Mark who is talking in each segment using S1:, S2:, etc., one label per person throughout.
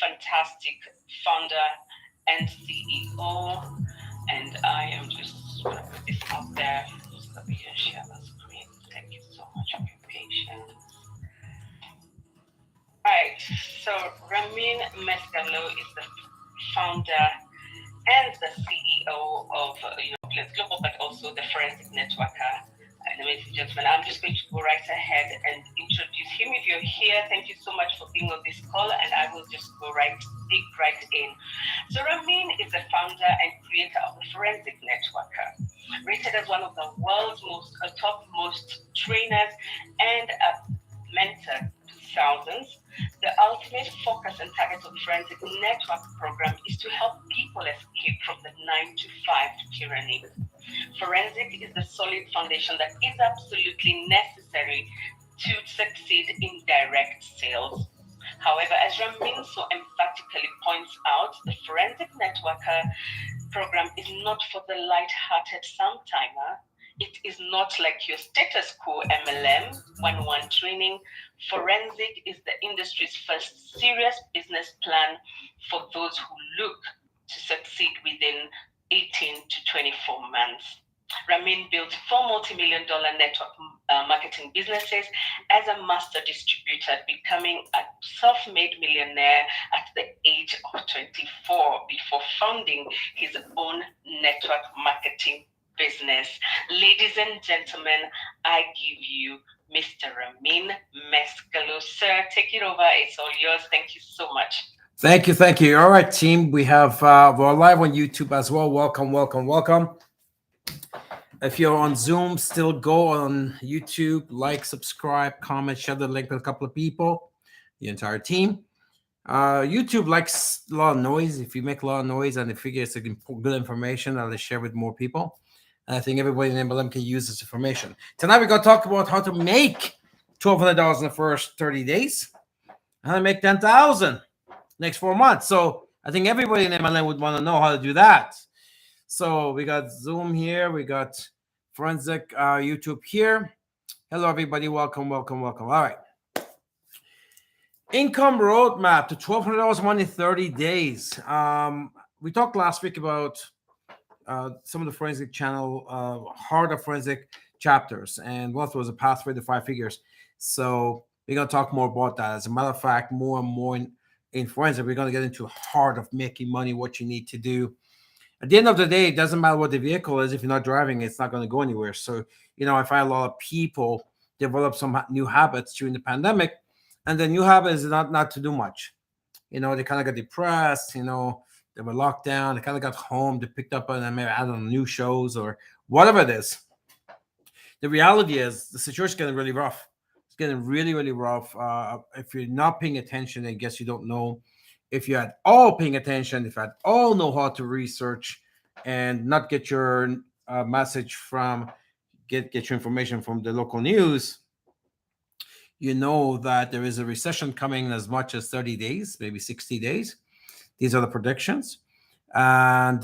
S1: fantastic founder and CEO. And I am just going to put this out there so that we can share the screen. Thank you so much for your patience. Right, so Ramin Mescalo is the founder and the CEO of Blitz Global, but also the Forensic Networker. Ladies and gentlemen, I'm just going to go right ahead and introduce him. If you're here, thank you so much for being on this call, and I will just dig right in. So Ramin is the founder and creator of the Forensic Networker, rated as one of the world's topmost trainers and a mentor to thousands. The ultimate focus and target of the Forensic Network program is to help people escape from the 9 to 5 tyranny. Forensic is the solid foundation that is absolutely necessary to succeed in direct sales. However, as Ramin so emphatically points out, the Forensic Networker program is not for the light-hearted sometime. It is not like your status quo MLM 101 training. Forensic is the industry's first serious business plan for those who look to succeed within 18 to 24 months. Ramin built 4 multi-million-dollar network marketing businesses as a master distributor, becoming a self-made millionaire at the age of 24 before founding his own network marketing business. Ladies and gentlemen, I give you Mr. Ramin Mescalo. Sir, take it over. It's all yours. Thank you so much.
S2: Thank you, thank you. All right, team. We're live on YouTube as well. Welcome, welcome, welcome. If you're on Zoom, still go on YouTube, like, subscribe, comment, share the link with a couple of people, the entire team. YouTube likes a lot of noise. If you make a lot of noise and they figure it's good information, I'll share with more people. And I think everybody in MLM can use this information. Tonight we're going to talk about how to make $1,200 in the first 30 days, how to make $10,000 next 4 months. So I think everybody in MLM would want to know how to do that. So we got Zoom here, we got Forensic YouTube here. Hello, everybody. Welcome, welcome, welcome. All right. Income roadmap to $1,200 a month in 30 days. We talked last week about some of the Forensic channel, Heart of Forensic chapters, and one was a pathway to 5 figures. So we're going to talk more about that. As a matter of fact, more and more in Forensic, we're going to get into the heart of making money, what you need to do. At the end of the day, it doesn't matter what the vehicle is. If you're not driving, it's not going to go anywhere. So, I find a lot of people develop some new habits during the pandemic, and the new habit is not to do much. They kind of got depressed, they were locked down, they kind of got home, they picked up on maybe new shows or whatever it is. The reality is the situation is getting really rough. It's getting really, really rough. If you're not paying attention, I guess you don't know. If you're at all paying attention, if you at all know how to research and not get your message from, get your information from the local news, you know that there is a recession coming in as much as 30 days, maybe 60 days. These are the predictions. And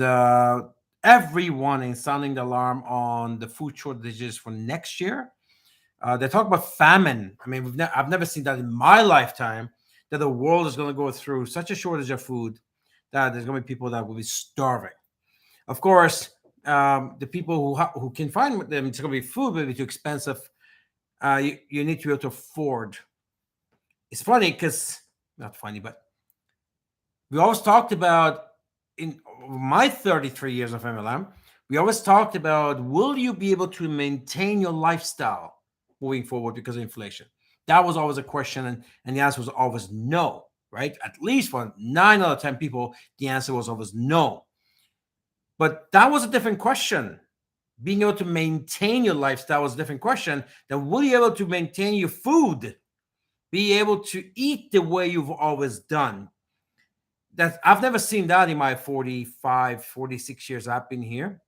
S2: everyone is sounding the alarm on the food shortages for next year. They talk about famine. I mean, I've never seen that in my lifetime, that the world is going to go through such a shortage of food that there's going to be people that will be starving. Of course, the people who can find them, it's going to be food, maybe too expensive. You need to be able to afford. It's funny because, not funny, but we always talked about, in my 33 years of MLM, we always talked about, will you be able to maintain your lifestyle moving forward because of inflation? That was always a question, and the answer was always no, right? At least for 9 out of 10 people, the answer was always no. But that was a different question. Being able to maintain your lifestyle was a different question than will you be able to maintain your food, be able to eat the way you've always done. I've never seen that in my 45, 46 years I've been here.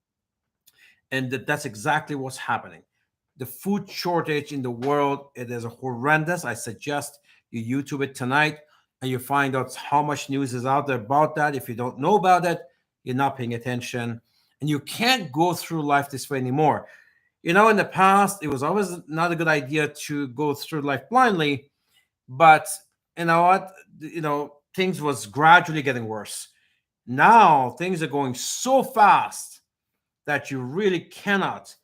S2: And that's exactly what's happening. The food shortage in the world, it is horrendous. I suggest you YouTube it tonight and you find out how much news is out there about that. If you don't know about it, you're not paying attention. And you can't go through life this way anymore. In the past, it was always not a good idea to go through life blindly. But you know what? things was gradually getting worse. Now things are going so fast that you really cannot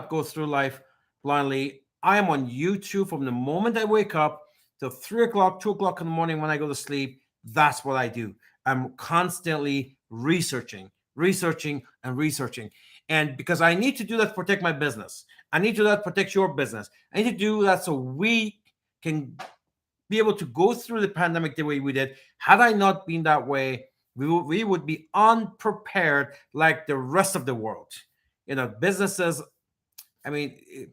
S2: go through life blindly. I am on YouTube from the moment I wake up till 3 o'clock, 2 o'clock in the morning when I go to sleep. That's what I do. I'm constantly researching, and researching. And because I need to do that to protect my business, I need to do that to protect your business. I need to do that so we can be able to go through the pandemic the way we did. Had I not been that way, we would be unprepared like the rest of the world. Businesses, I mean,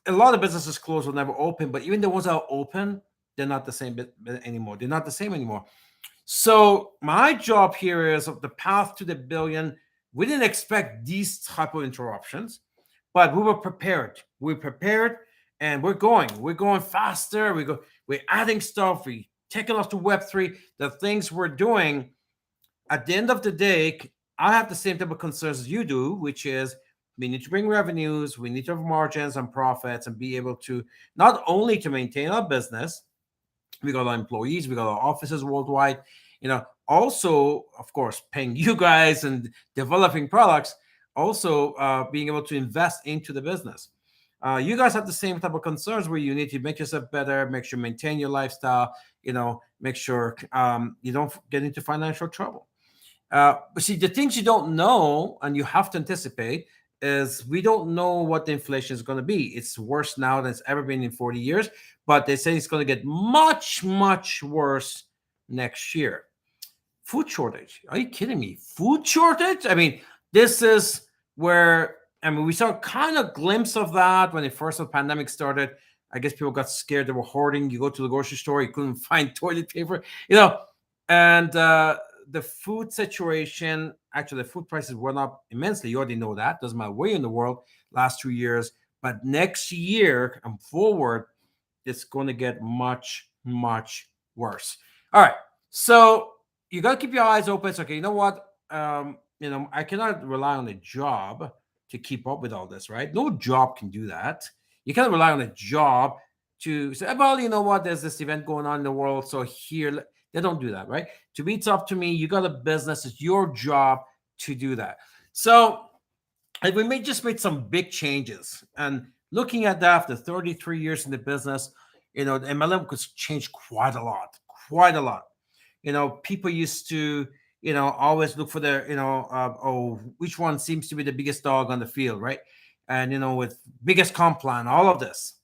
S2: a lot of businesses close or never open, but even the ones that are open, they're not the same anymore. They're not the same anymore. So my job here is of the path to the billion. We didn't expect these type of interruptions, but we were prepared. We're prepared, and we're going. We're going faster. We're adding stuff. We taking us to Web3. The things we're doing. At the end of the day, I have the same type of concerns as you do, which is we need to bring revenues, we need to have margins and profits, and be able to not only to maintain our business, we got our employees, we got our offices worldwide, also, of course, paying you guys and developing products, also being able to invest into the business. You guys have the same type of concerns where you need to make yourself better, make sure you maintain your lifestyle, make sure you don't get into financial trouble. But see, the things you don't know and you have to anticipate is we don't know what the inflation is going to be. It's worse now than it's ever been in 40 years, but they say it's going to get much, much worse next year. Food shortage. Are you kidding me? Food shortage? I mean, this is where, we saw kind of glimpse of that when the first the pandemic started. I guess people got scared. They were hoarding. You go to the grocery store, you couldn't find toilet paper, and the food situation, actually, the food prices went up immensely. You already know that. Doesn't matter where you're in the world, last 2 years. But next year and forward, it's going to get much, much worse. All right. So you got to keep your eyes open. It's okay. You know what? I cannot rely on a job to keep up with all this, right? No job can do that. You cannot rely on a job to say, well, you know what? There's this event going on in the world. So here, they don't do that, right? To be, it's up to me. You got a business. It's your job to do that. So we just made some big changes. And looking at that after 33 years in the business, the MLM could change quite a lot, quite a lot. People used to, always look for their, which one seems to be the biggest dog on the field, right? And, with biggest comp plan, all of this.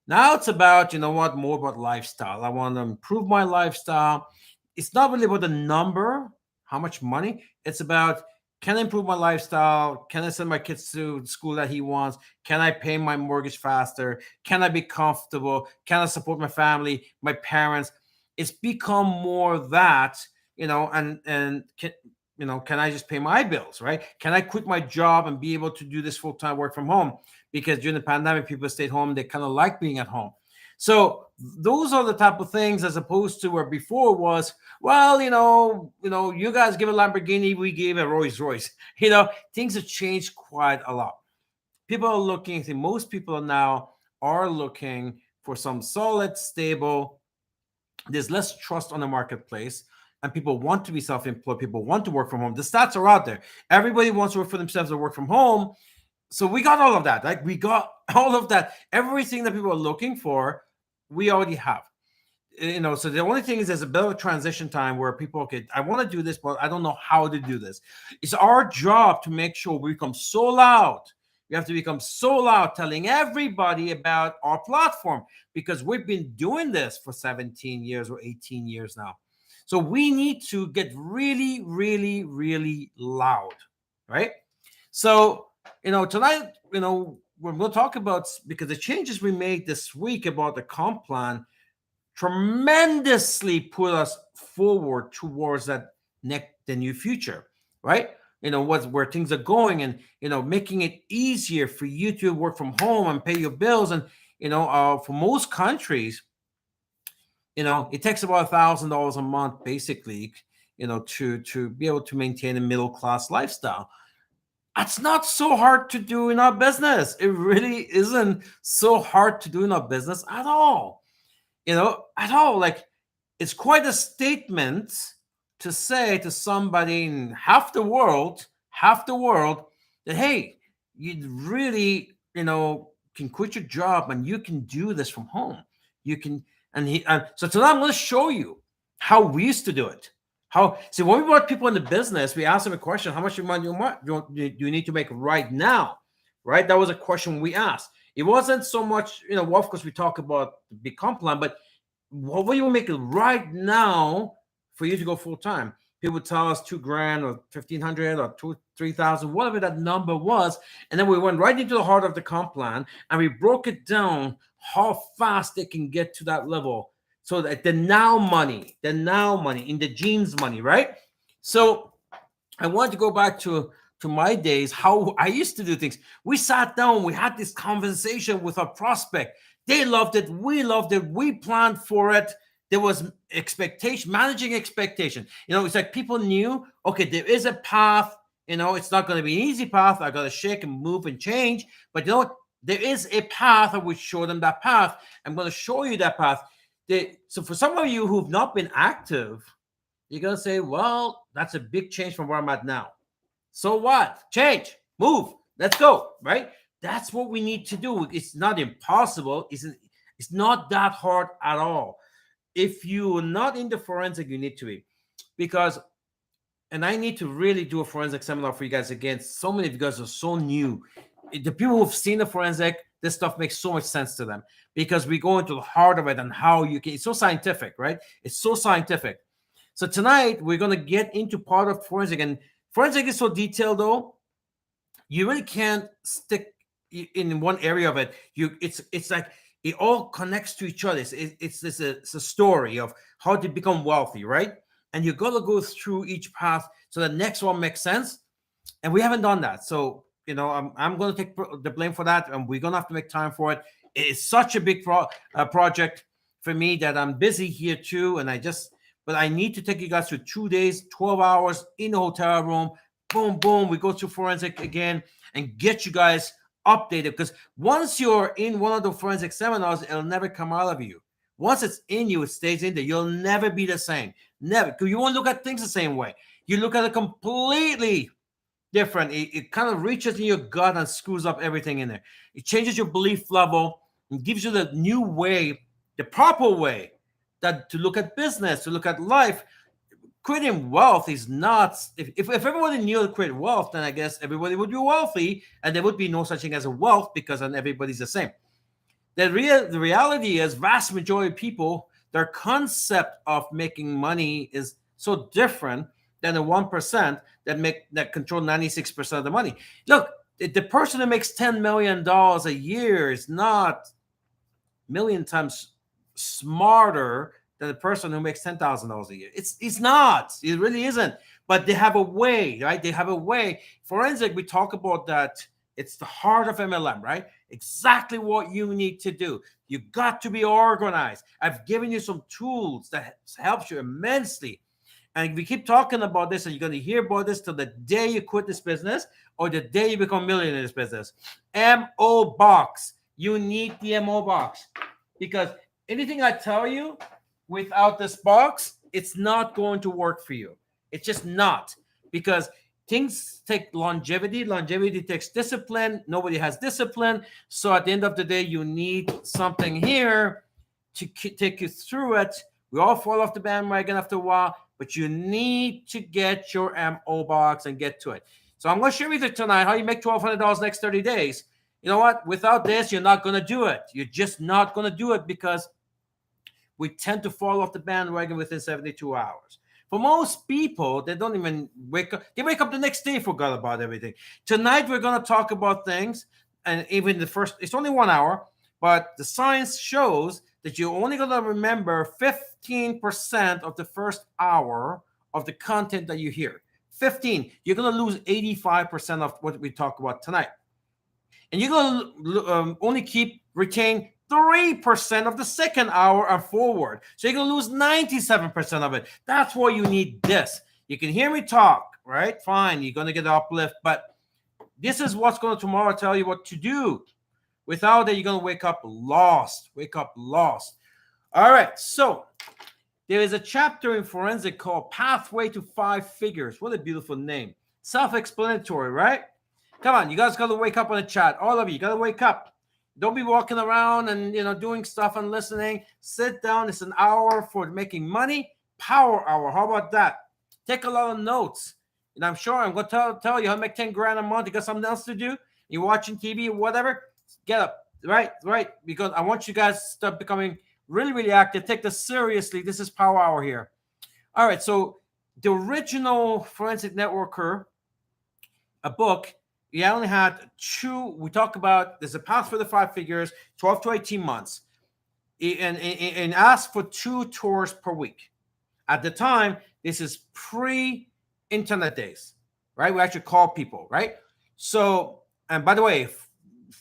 S2: Now it's about, more about lifestyle. I want to improve my lifestyle. It's not really about the number, how much money. It's about, can I improve my lifestyle? Can I send my kids to the school that he wants? Can I pay my mortgage faster? Can I be comfortable? Can I support my family, my parents? It's become more that, can I just pay my bills, right? Can I quit my job and be able to do this full-time work from home? Because during the pandemic, people stayed home. They kind of like being at home. So those are the type of things, as opposed to where before was, well, you guys give a Lamborghini, we gave a Rolls Royce. Things have changed quite a lot. People are looking, I think most people now are looking for some solid, stable. There's less trust on the marketplace, and people want to be self-employed. People want to work from home. The stats are out there. Everybody wants to work for themselves or work from home. So we got all of that. Like, we got all of that. Everything that people are looking for, we already have. So the only thing is there's a bit of a transition time where people, okay, I want to do this, but I don't know how to do this. It's our job to make sure we become so loud. We have to become so loud telling everybody about our platform, because we've been doing this for 17 years or 18 years now. So we need to get really, really, really loud, right? So, tonight, we're going to talk about, because the changes we made this week about the comp plan tremendously put us forward towards the new future, right? Where things are going, and making it easier for you to work from home and pay your bills. And for most countries, it takes about $1,000 a month, basically, to be able to maintain a middle class lifestyle. That's not so hard to do in our business. It really isn't so hard to do in our business at all. At all. Like, It's quite a statement to say to somebody in half the world, that hey, you really, can quit your job and you can do this from home. You can, so tonight I'm going to show you how we used to do it. How see when we brought people into business, we asked them a question: How much money do you need to make right now? Right, that was a question we asked. It wasn't so much, well, of course, we talk about the big comp plan, but what you will make it right now for you to go full time? People would tell us 2 grand or 1,500 or 3,000, whatever that number was, and then we went right into the heart of the comp plan and we broke it down how fast they can get to that level. So that the now money in the jeans money, right? So I wanted to go back to my days, how I used to do things. We sat down, we had this conversation with our prospect. They loved it, we loved it, we planned for it. There was expectation, managing expectation. It's like people knew, okay, there is a path. It's not going to be an easy path. I got to shake and move and change. But you know what? There is a path. I would show them that path. I'm going to show you that path. So for some of you who've not been active, you're going to say, well, that's a big change from where I'm at now. So what? Change, move, let's go, right? That's what we need to do. It's not impossible. It's not that hard at all. If you're not in the forensic, you need to be. Because, and I need to really do a forensic seminar for you guys again. So many of you guys are so new. The people who've seen the forensic, this stuff makes so much sense to them because we go into the heart of it and how you can. It's so scientific, right? It's so scientific. So tonight we're going to get into part of forensic, and forensic is so detailed, though. You really can't stick in one area of it. It's like it all connects to each other. It's a story of how to become wealthy, right? And you got to go through each path so the next one makes sense. And we haven't done that, so I'm going to take the blame for that, and we're going to have to make time for it. It's such a big project for me that I'm busy here too, and but I need to take you guys through 2 days, 12 hours in the hotel room. Boom, boom. We go through forensic again and get you guys updated. Because once you're in one of the forensic seminars, it'll never come out of you. Once it's in you, it stays in there. You'll never be the same. Never. Because you won't look at things the same way. You look at it completely different. It kind of reaches in your gut and screws up everything in there. It changes your belief level and gives you the new way, the proper way that to look at business, to look at life. Creating wealth is not, if everybody knew to create wealth, then I guess everybody would be wealthy and there would be no such thing as a wealth because then everybody's the same. The reality is vast majority of people, their concept of making money is so different than the 1% that control 96% of the money. Look, the person who makes $10 million a year is not million times smarter than the person who makes $10,000 a year. It's not. It really isn't. But they have a way, right? They have a way. Forensic, we talk about that. It's the heart of MLM, right? Exactly what you need to do. You got to be organized. I've given you some tools that helps you immensely. And we keep talking about this, and you're going to hear about this till the day you quit this business or the day you become a millionaire in this business. MO box. You need the MO box. Because anything I tell you without this box, it's not going to work for you. It's just not. Because things take longevity. Longevity takes discipline. Nobody has discipline. So at the end of the day, you need something here to take you through it. We all fall off the bandwagon after a while, but you need to get your MO box and get to it. So I'm going to share with you tonight how you make $1,200 next 30 days. You know what? Without this, you're not going to do it. You're just not going to do it because we tend to fall off the bandwagon within 72 hours. For most people, they don't even wake up. They wake up the next day, forgot about everything. Tonight, we're going to talk about things, and even it's only 1 hour, but the science shows that you're only going to remember 15% of the first hour of the content that you hear. 15. You're going to lose 85% of what we talk about tonight. And you're going to only retain 3% of the second hour and forward. So you're going to lose 97% of it. That's why you need this. You can hear me talk, right? Fine. You're going to get an uplift. But this is what's going to tomorrow tell you what to do. Without it, you're going to wake up lost. Wake up lost. All right. So There is a chapter in forensic called Pathway to Five Figures. What a beautiful name. Self-explanatory, right? Come on, you guys got to wake up on the chat. All of you got to wake up. Don't be walking around and doing stuff and listening. Sit down. It's an hour for making money. Power hour. How about that? Take a lot of notes. And I'm sure I'm going to tell you how to make 10 grand a month. You got something else to do. You're watching TV or whatever. Get up. Right. Because I want you guys to start becoming really, really active. Take this seriously. This is power hour here. All right. So the original Forensic Networker, a book, he only had two. We talk about there's a path for the five figures, 12 to 18 months, and asked for 2 tours per week. At the time, this is pre-internet days, right? We actually call people, right? So, and by the way,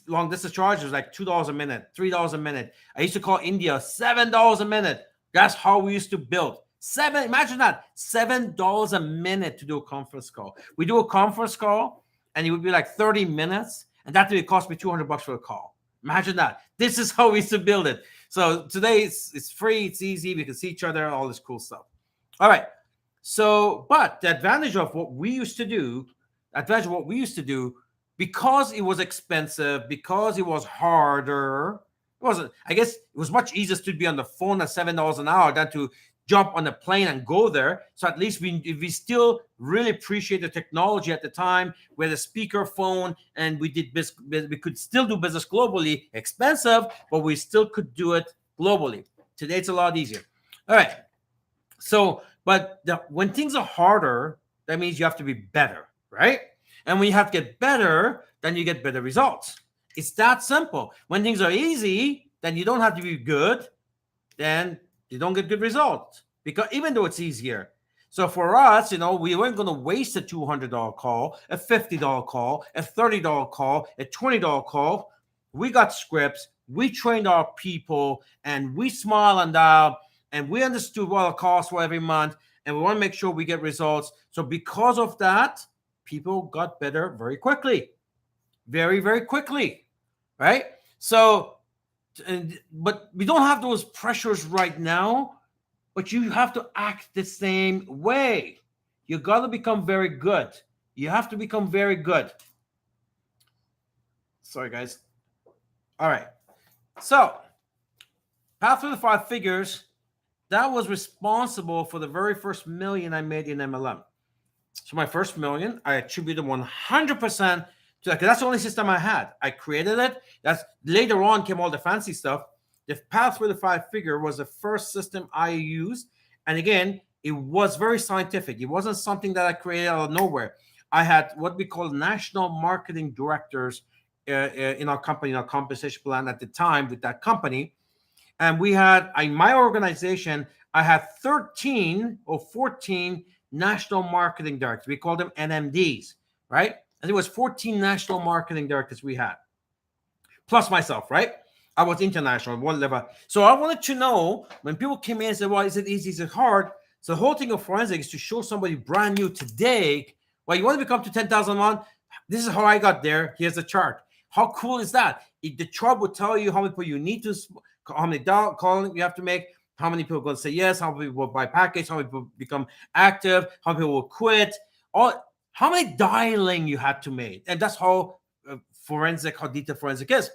S2: long distance charge was like $2 a minute, $3 a minute. I used to call India $7 a minute. That's how we used to build. Imagine that, $7 a minute to do a conference call. We do a conference call, and it would be like 30 minutes, and that would cost me $200 for a call. Imagine that. This is how we used to build it. So today it's free, it's easy, we can see each other, all this cool stuff. All right. So, but the advantage of what we used to do, because it was expensive, because it was harder, I guess it was much easier to be on the phone at $7 an hour than to jump on a plane and go there. So at least we still really appreciate the technology at the time with a speaker phone, and we could still do business globally. Expensive, but we still could do it globally. Today it's a lot easier. All right. So, but when things are harder, that means you have to be better, right? And when you have to get better, then you get better results. It's that simple. When things are easy, then you don't have to be good, then you don't get good results, because even though it's easier. So for us, we weren't going to waste a $200 call, a $50 call, a $30 call, a $20 call. We got scripts, we trained our people, and we smile and dial, and we understood what it costs for every month, and we want to make sure we get results. So because of that, people got better very quickly, very, very quickly, right? So, but we don't have those pressures right now, but you have to act the same way. You got to become very good. You have to become very good. Sorry, guys. All right. So, Path to the Five Figures, that was responsible for the very first million I made in MLM. So my first million, I attributed 100% to that, because that's the only system I had. I created it. That's later on came all the fancy stuff. The Path for the Five Figure was the first system I used. And again, it was very scientific. It wasn't something that I created out of nowhere. I had what we call national marketing directors in our company, in our compensation plan at the time with that company. And we had, in my organization, I had 13 or 14 national marketing directors. We called them NMDs, right? And it was 14 national marketing directors we had, plus myself, right? I was international, one level. So I wanted to know, when people came in and said, well, is it easy, is it hard? So the whole thing of forensics is to show somebody brand new today, well, you want to become to 10,000 a month? This is how I got there. Here's the chart. How cool is that? The chart will tell you how many people you need to, how many calling you have to make, how many people are going to say yes, how many people will buy package, how many people become active, how many people will quit, how many dialing you had to make. And that's how how detailed forensic is.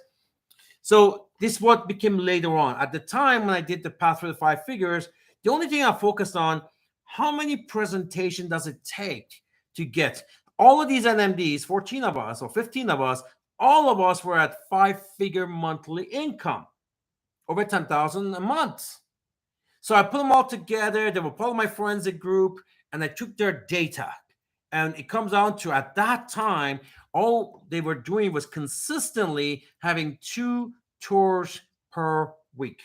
S2: So this is what became later on. At the time when I did the Path for the Five Figures, the only thing I focused on, how many presentation does it take to get all of these NMDs, 14 of us or 15 of us, all of us were at 5-figure monthly income, over 10,000 a month. So I put them all together. They were part of my forensic group, and I took their data. And it comes down to, at that time, all they were doing was consistently having 2 tours per week.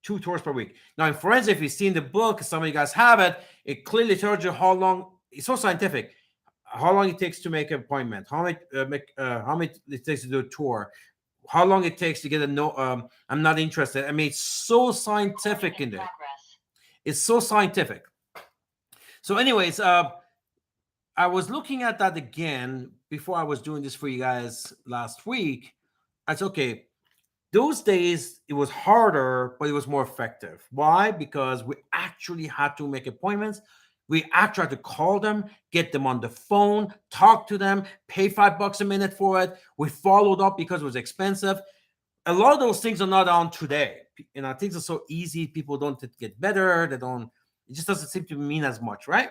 S2: 2 tours per week. Now, in forensic, if you've seen the book, some of you guys have it, it clearly tells you how long, it's so scientific, how long it takes to make an appointment, how many it takes to do a tour, how long it takes to get a no, I'm not interested. I mean, it's so scientific in there. It's so scientific. So anyways, I was looking at that again before I was doing this for you guys last week. I said, okay, Those days it was harder, but it was more effective. Why? Because we actually had to make appointments. We actually had to call them, get them on the phone, talk to them, pay $5 a minute for it. We followed up because it was expensive. A lot of those things are not on today. Things are so easy. People don't get better. They don't. It just doesn't seem to mean as much, right?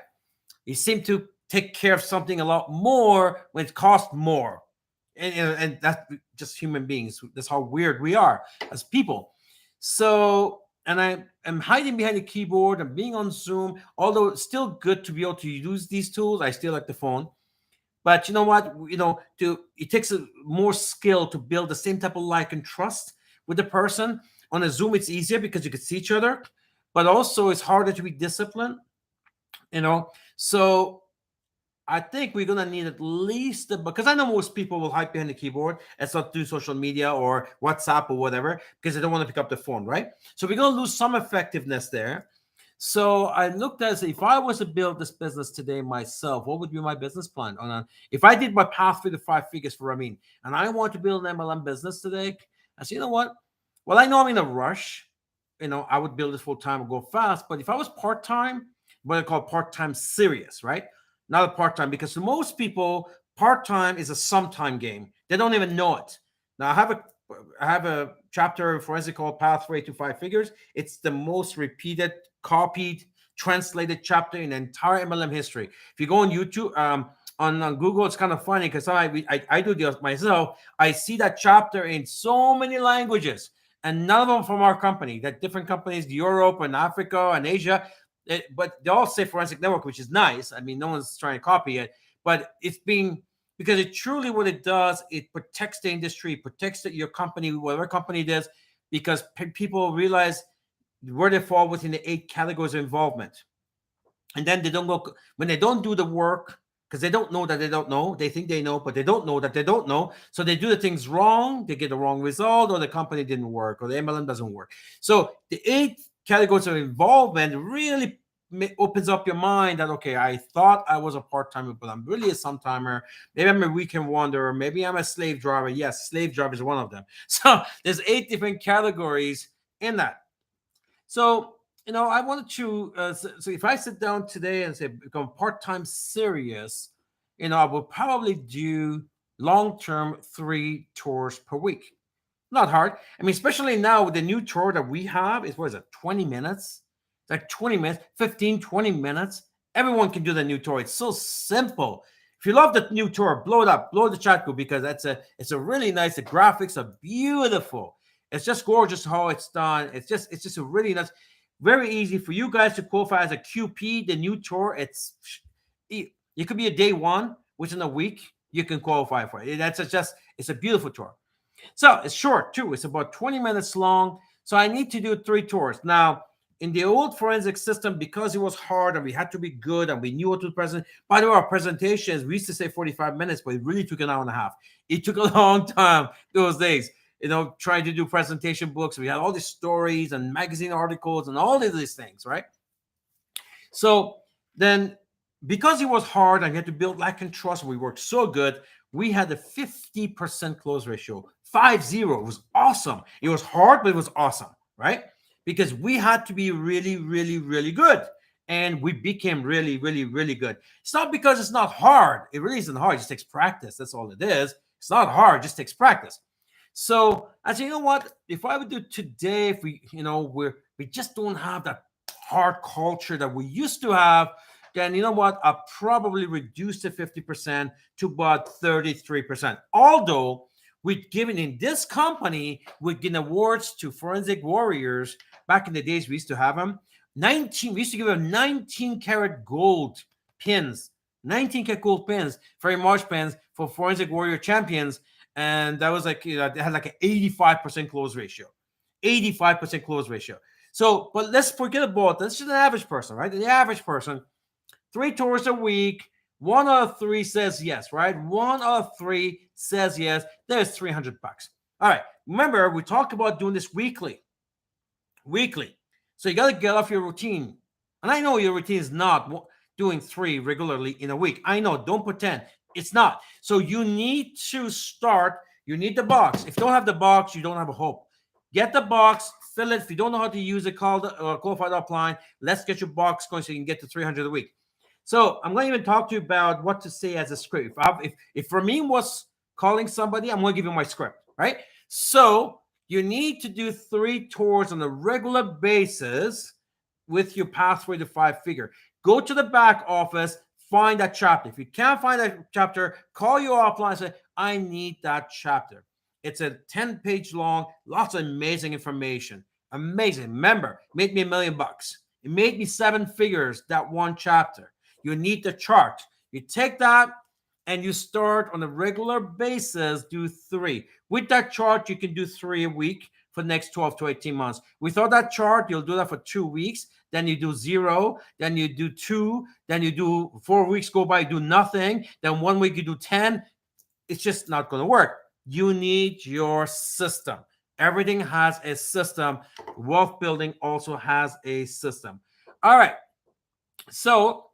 S2: You seem to take care of something a lot more when it costs more, and that's just human beings. That's how weird we are as people. So, and I am hiding behind the keyboard and being on Zoom. Although it's still good to be able to use these tools, I still like the phone. But you know what? To it takes more skill to build the same type of like and trust with the person. On a Zoom, it's easier because you can see each other, but also it's harder to be disciplined. So I think we're gonna need at least because I know most people will hide behind the keyboard and start do social media or WhatsApp or whatever because they don't want to pick up the phone, right? So we're gonna lose some effectiveness there. So I looked at if I was to build this business today myself, what would be my business plan? If I did my path through the 5 figures for Ramin and I want to build an MLM business today, I said, you know what? Well, I know I'm in a rush. I would build this full time and go fast. But if I was part time, what I call part time serious, right? Not a part time, because for most people, part time is a sometime game. They don't even know it. Now I have a chapter in forensic called Pathway to 5 Figures. It's the most repeated, copied, translated chapter in the entire MLM history. If you go on YouTube, on Google, it's kind of funny because I do this myself. I see that chapter in so many languages, and none of them from our company. That different companies, Europe and Africa and Asia, but they all say Forensic Network, which is nice. I mean, no one's trying to copy it, but it's being because it truly what it does, it protects the industry, protects your company, whatever company it is, because people realize where they fall within the 8 categories of involvement. And then they don't go when they don't do the work because they don't know that they don't know. They think they know, but they don't know that they don't know. So they do the things wrong. They get the wrong result, or the company didn't work, or the MLM doesn't work. So the 8 categories of involvement really opens up your mind that, okay, I thought I was a part-timer, but I'm really a sometime-timer. Maybe I'm a weekend wanderer. Maybe I'm a slave driver. Yes, slave driver is one of them. So there's 8 different categories in that. So, I wanted to, so if I sit down today and say, become part time serious, I will probably do long term 3 tours per week. Not hard. I mean, especially now with the new tour that we have, is what is it, 20 minutes? It's like 20 minutes, 15, 20 minutes. Everyone can do the new tour. It's so simple. If you love the new tour, blow it up, blow the chat group because it's a really nice. The graphics are beautiful. It's just gorgeous how it's done. It's just a really nice, very easy for you guys to qualify as a QP. The new tour, it could be a day one, within a week you can qualify for it. It's a beautiful tour. So it's short too. It's about 20 minutes long. So I need to do 3 tours. Now, in the old forensic system, because it was hard and we had to be good and we knew what to present. By the way, our presentations, we used to say 45 minutes, but it really took an hour and a half. It took a long time those days, trying to do presentation books. We had all these stories and magazine articles and all of these things, right? So then, because it was hard and we had to build lack and trust, we worked so good, we had a 50% close ratio. 50. It was awesome. It was hard, but it was awesome, right? Because we had to be really, really, really good. And we became really, really, really good. It's not because it's not hard. It really isn't hard. It just takes practice. That's all it is. It's not hard. It just takes practice. So I said, you know what? If I would do today, if we just don't have that hard culture that we used to have, then you know what? I'll probably reduce the 50% to about 33%. Although we've given in this company, we've given awards to forensic warriors. Back in the days, we used to have them. We used to give them 19 karat gold pins, 19 karat gold pins, very March pins for forensic warrior champions. And that was like, they had like an 85% close ratio. 85% close ratio. So, but let's forget about that's just an average person, right? The average person, 3 tours a week, 1 out of 3 says yes, right? 1 out of 3 says yes. There's $300. All right. Remember, we talked about doing this weekly. Weekly. So you got to get off your routine. And I know your routine is not doing 3 regularly in a week. I know. Don't pretend. It's not. So you need to start. You need the box. If you don't have the box, you don't have a hope. Get the box, fill it. If you don't know how to use it, call the qualified upline. Let's get your box going so you can get to 300 a week. So I'm going to even talk to you about what to say as a script. If Ramin was calling somebody, I'm going to give you my script, right? So you need to do 3 tours on a regular basis with your pathway to 5-figure. Go to the back office, find that chapter. If you can't find that chapter, call your upline and say, I need that chapter. It's a 10-page long, lots of amazing information. Amazing. Remember, it made me $1 million. It made me 7 figures, that one chapter. You need the chart. You take that and you start on a regular basis, do 3. With that chart, you can do 3 a week for the next 12 to 18 months. Without that chart, you'll do that for 2 weeks. Then you do 0. Then you do 2. Then you do 4 weeks go by, you do nothing. Then 1 week you do 10. It's just not going to work. You need your system. Everything has a system. Wealth building also has a system. All right. So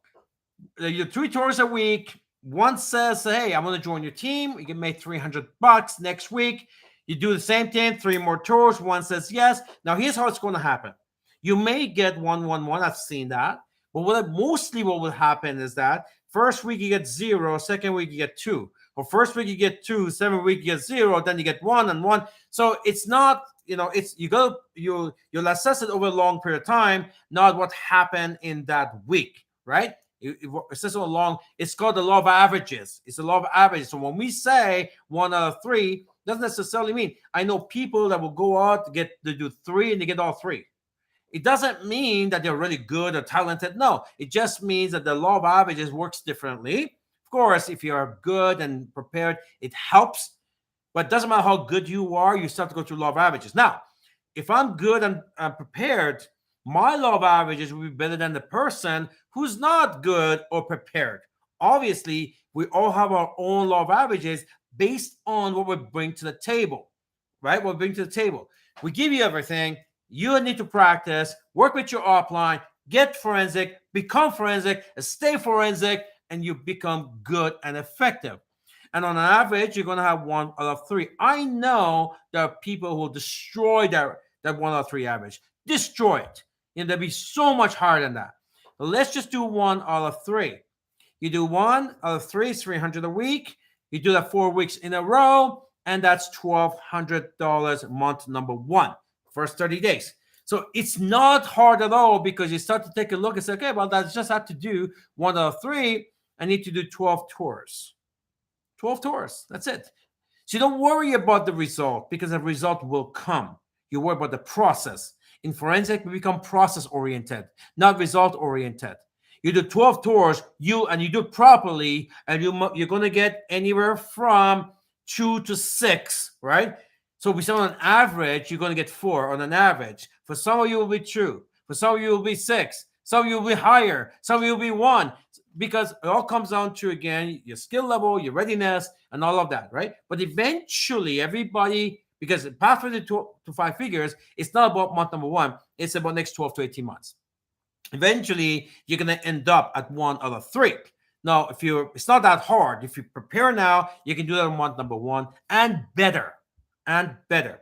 S2: you 3 tours a week. One says, hey, I'm going to join your team. You can make $300 next week. You do the same thing, 3 more tours. One says yes. Now, here's how it's going to happen. You may get 1, 1, 1. I've seen that. But what will happen is that first week you get 0, second week you get 2. Or first week you get 2, 7th week you get 0, then you get 1 and 1. So it's not, it's you'll assess it over a long period of time, not what happened in that week, right? It's long. It's called the law of averages. It's the law of averages. So when we say 1 out of 3, doesn't necessarily mean I know people that will go out to do 3 and they get all 3. It doesn't mean that they're really good or talented. No, it just means that the law of averages works differently. Of course, if you're good and prepared, it helps. But it doesn't matter how good you are, you still have to go through law of averages. Now, if I'm good and prepared, my law of averages will be better than the person who's not good or prepared. Obviously, we all have our own law of averages based on what we bring to the table, right? What we bring to the table. We give you everything. You need to practice, work with your upline, get forensic, become forensic, stay forensic, and you become good and effective. And on average, you're going to have 1 out of 3. I know there are people who will destroy that 1 out of 3 average. Destroy it. They'll be so much higher than that. But let's just do 1 out of 3. You do 1 out of 3, it's $300 a week. You do that 4 weeks in a row, and that's $1,200 month number 1, first 30 days. So it's not hard at all because you start to take a look and say, okay, well, that's just have to do 1 out of 3. I need to do 12 tours. 12 tours. That's it. So you don't worry about the result because the result will come. You worry about the process. In forensic, we become process-oriented, not result-oriented. You do 12 tours, you do it properly, and you're going to get anywhere from 2 to 6, right? So we say on average, you're going to get 4 on an average. For some of you, it will be 2. For some of you, it will be 6. Some of you will be higher. Some of you will be 1. Because it all comes down to, again, your skill level, your readiness, and all of that, right? But eventually, everybody, because the pathway to 5 figures, it's not about month number 1. It's about next 12 to 18 months. Eventually, you're going to end up at 1 out of 3. Now, it's not that hard. If you prepare now, you can do that on month number 1 and better. And better.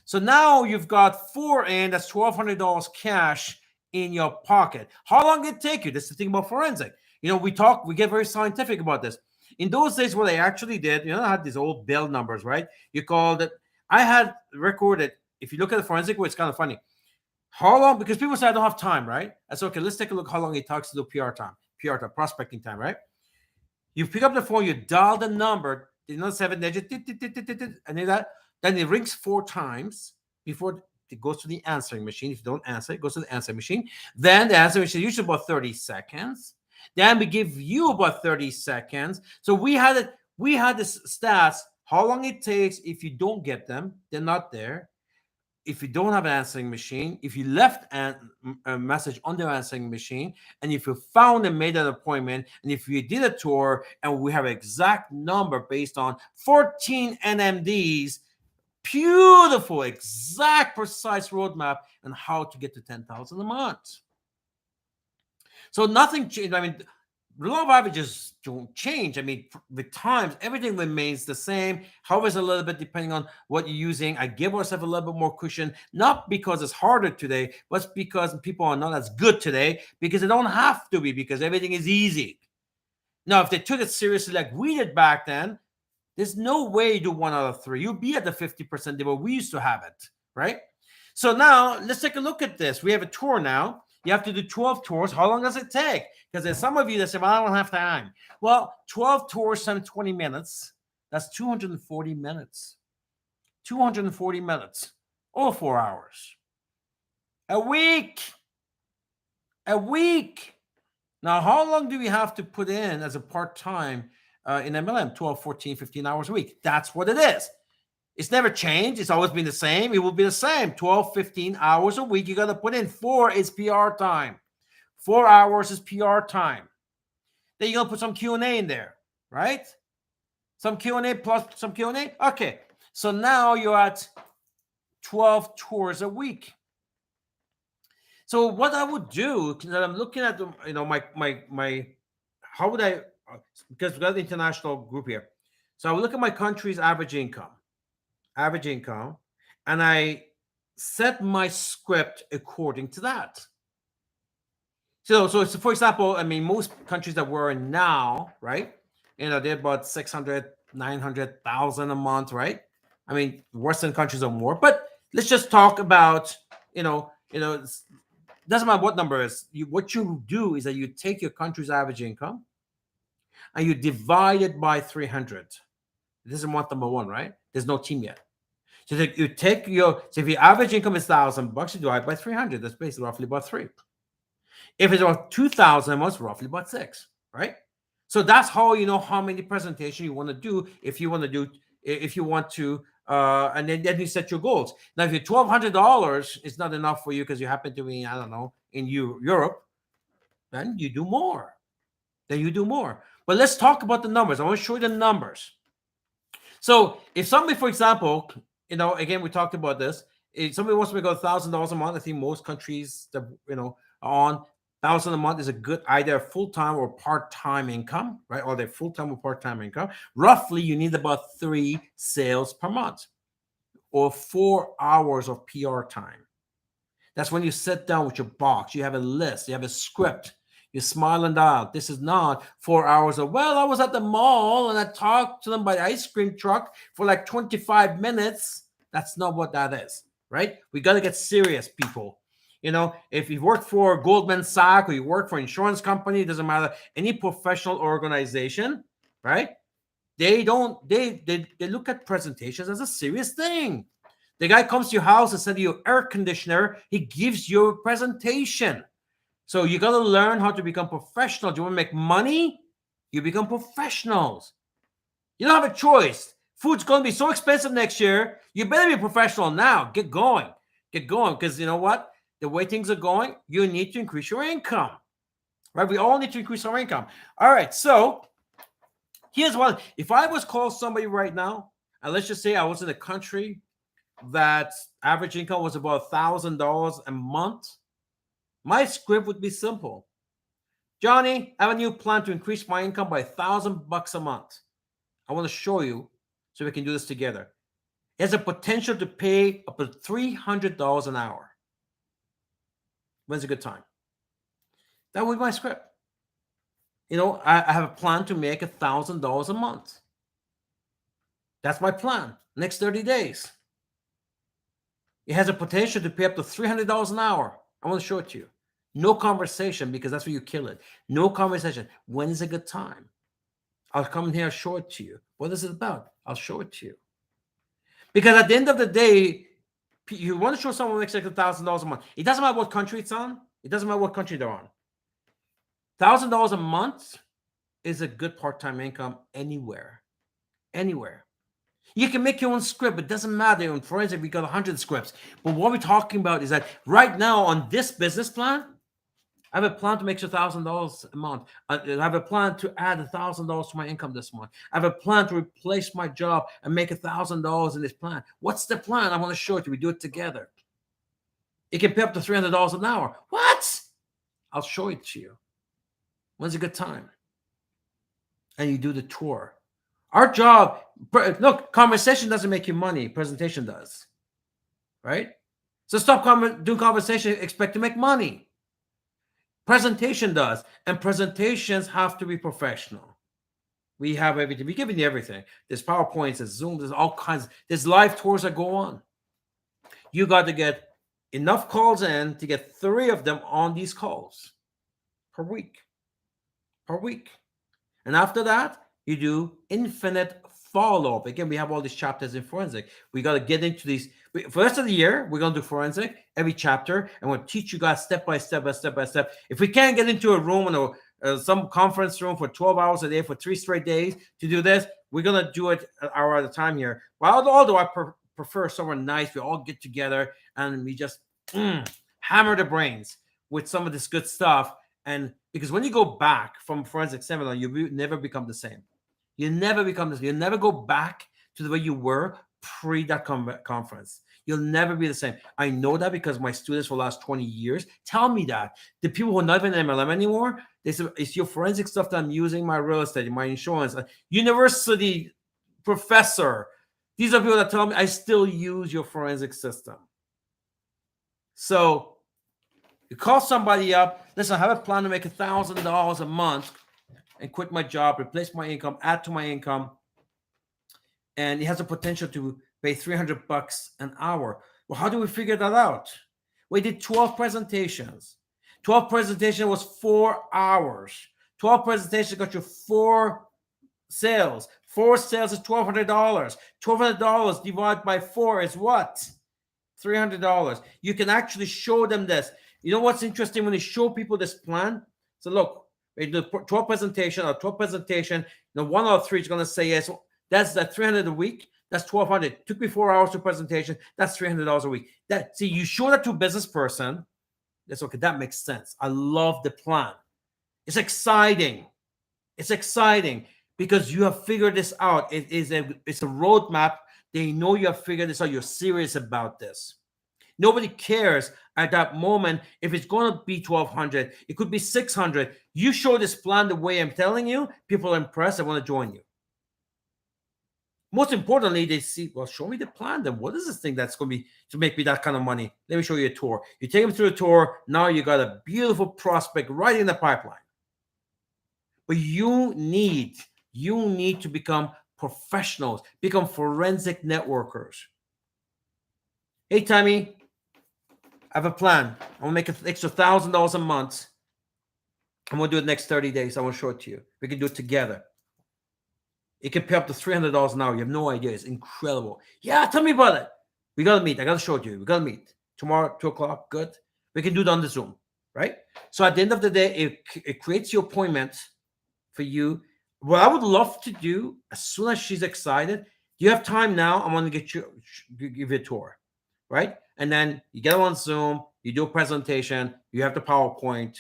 S2: So now you've got 4 in, that's $1,200 cash in your pocket. How long did it take you? That's the thing about forensic. We get very scientific about this. In those days, what I actually did, I had these old bill numbers, right? You called it. I had recorded. If you look at the forensic way, it's kind of funny. How long? Because people say I don't have time, right? I said, okay, let's take a look how long it takes to do PR time, prospecting time, right? You pick up the phone, you dial the number, 7 digits, and then it rings 4 times before it goes to the answering machine. If you don't answer, it goes to the answering machine. Then the answering machine usually about 30 seconds. Then we give you about 30 seconds. So we had the stats, how long it takes if you don't get them, they're not there. If you don't have an answering machine, if you left a message on the answering machine, and if you found and made an appointment, and if you did a tour, and we have an exact number based on 14 NMDs, beautiful, exact, precise roadmap on how to get to 10,000 a month. So nothing changed. the law of averages don't change. I mean, with times, everything remains the same. Hovers a little bit depending on what you're using. I give ourselves a little bit more cushion, not because it's harder today, but because people are not as good today, because they don't have to be, because everything is easy. Now, if they took it seriously like we did back then, there's no way you do 1 out of 3. You'll be at the 50% level we used to have it, right? So now let's take a look at this. We have a tour now. You have to do 12 tours. How long does it take? Because there's some of you that say, well, I don't have time. Well, 12 tours times 20 minutes, that's 240 minutes. 240 minutes, or 4 hours. A week. A week. Now, how long do we have to put in as a part-time in MLM? 12, 14, 15 hours a week. That's what it is. It's never changed. It's always been the same. It will be the same. 12, 15 hours a week. You got to put in. 4 is PR time. 4 hours is PR time. Then you're going to put some Q&A in there, right? Some Q&A plus some Q&A. Okay. So now you're at 12 tours a week. So what I would do, that I'm looking at, my how would I, because we got the international group here. So I would look at my country's average income, and I set my script according to that. So for example, I mean, most countries that we're in now, right? They're about 600, 900,000 a month, right? I mean, Western countries are more, but let's just talk about, doesn't matter what number is. What you do is that you take your country's average income and you divide it by 300. This is month number 1, right? There's no team yet. So you take so if your average income is $1,000, you divide by 300. That's basically roughly about 3. If it's about 2,000 a month, roughly about 6, right? So that's how you know how many presentations you want to do. If you want to, and then you set your goals. Now, if your $1,200 is not enough for you because you happen to be, I don't know, in Europe, then you do more. But let's talk about the numbers. I want to show you the numbers. So if somebody, for example, again, we talked about this. If somebody wants to make $1,000 a month, I think most countries that are on 1,000 a month is a good either full-time or part-time income, right? Or they're full-time or part-time income. Roughly, you need about 3 sales per month or 4 hours of PR time. That's when you sit down with your box. You have a list. You have a script. You're smiling out. This is not 4 hours of, well, I was at the mall and I talked to them by the ice cream truck for like 25 minutes. That's not what that is, right? We got to get serious, people. If you work for Goldman Sachs or you work for an insurance company, it doesn't matter, any professional organization, right? They look at presentations as a serious thing. The guy comes to your house instead of your air conditioner, he gives you a presentation. So you got to learn how to become professional. Do you want to make money? You become professionals. You don't have a choice. Food's going to be so expensive next year. You better be a professional now. Get going. Because you know what? The way things are going, you need to increase your income, right? We all need to increase our income. All right. So here's one. If I was called somebody right now, and let's just say I was in a country that average income was about $1,000 a month, my script would be simple. Johnny, I have a new plan to increase my income by $1,000 a month. I want to show you so we can do this together. It has a potential to pay up to $300 an hour. When's a good time? That would be my script. I have a plan to make $1,000 a month. That's my plan. Next 30 days. It has a potential to pay up to $300 an hour. I want to show it to you. No conversation, because that's where you kill it. No conversation. When is a good time? I'll come in here and show it to you. What is it about? I'll show it to you. Because at the end of the day, you want to show someone who makes like $1,000 a month. It doesn't matter what country it's on. It doesn't matter what country they're on. $1,000 a month is a good part-time income anywhere. Anywhere. You can make your own script. It doesn't matter. In forensic, we got 100 scripts. But what we're talking about is that right now on this business plan, I have a plan to make $1,000 a month. I have a plan to add $1,000 to my income this month. I have a plan to replace my job and make $1,000 in this plan. What's the plan? I want to show it to you. We do it together. It can pay up to $300 an hour. What? I'll show it to you. When's a good time? and you do the tour. Our job, look, conversation doesn't make you money. Presentation does, right? So stop doing conversation, expect to make money. Presentation does. And presentations have to be professional. We have everything. We're giving you everything. There's PowerPoints, there's Zoom, there's all kinds. There's live tours that go on. You got to get enough calls in to get 3 of them on these calls per week. Per week. And after that, you do infinite follow-up. Again, we have all these chapters in forensic. We got to get into these. For the rest of the year, we're going to do forensic, every chapter, and we'll teach you guys step by step by step by step. If we can't get into a room or some conference room for 12 hours a day for 3 straight days to do this, we're going to do it an hour at a time here. Well, although I prefer somewhere nice, we all get together and we just hammer the brains with some of this good stuff. And because when you go back from forensic seminar, you never become the same. You never become the same. You never go back to the way you were pre that conference. You'll never be the same. I know that because my students for the last 20 years tell me that. The people who are not even in MLM anymore, they say, it's your forensic stuff that I'm using, my real estate, my insurance, university professor. These are people that tell me I still use your forensic system. So you call somebody up, listen, I have a plan to make $1,000 a month and quit my job, replace my income, add to my income, and it has a potential to pay $300 an hour. Well, how do we figure that out? We did 12 presentations. 12 presentations was 4 hours. 12 presentations got you 4 sales. 4 sales is $1,200. $1,200 divided by 4 is what? $300. You can actually show them this. You know what's interesting when you show people this plan? So look, we do 12 presentation or 12 presentation. You know, 1 out of 3 is going to say yes. That's that $300 a week. That's $1,200. Took me 4 hours to presentation. That's $300 a week. That, see, you show that to a business person. That's okay. That makes sense. I love the plan. It's exciting. It's exciting because you have figured this out. It's a roadmap. They know you have figured this out. You're serious about this. Nobody cares at that moment if it's going to be 1,200. It could be 600. You show this plan the way I'm telling you, people are impressed. They want to join you. Most importantly, they see, well, show me the plan then. What is this thing that's going to be to make me that kind of money? Let me show you a tour. You take them through a tour. Now you got a beautiful prospect right in the pipeline. But you need to become professionals, become forensic networkers. Hey, Tammy, I have a plan. I want to make an extra $1,000 a month. I'm going to do it next 30 days. I want to show it to you. We can do it together. It can pay up to $300 an hour. You have no idea. It's incredible. Yeah, tell me about it. We got to meet. I got to show it to you. We got to meet. Tomorrow, 2 o'clock. Good. We can do it on the Zoom, right? So at the end of the day, it creates your appointment for you. What I would love to do, as soon as she's excited, do you have time now? I want to give you a tour, right? And then you get on Zoom, you do a presentation, you have the PowerPoint,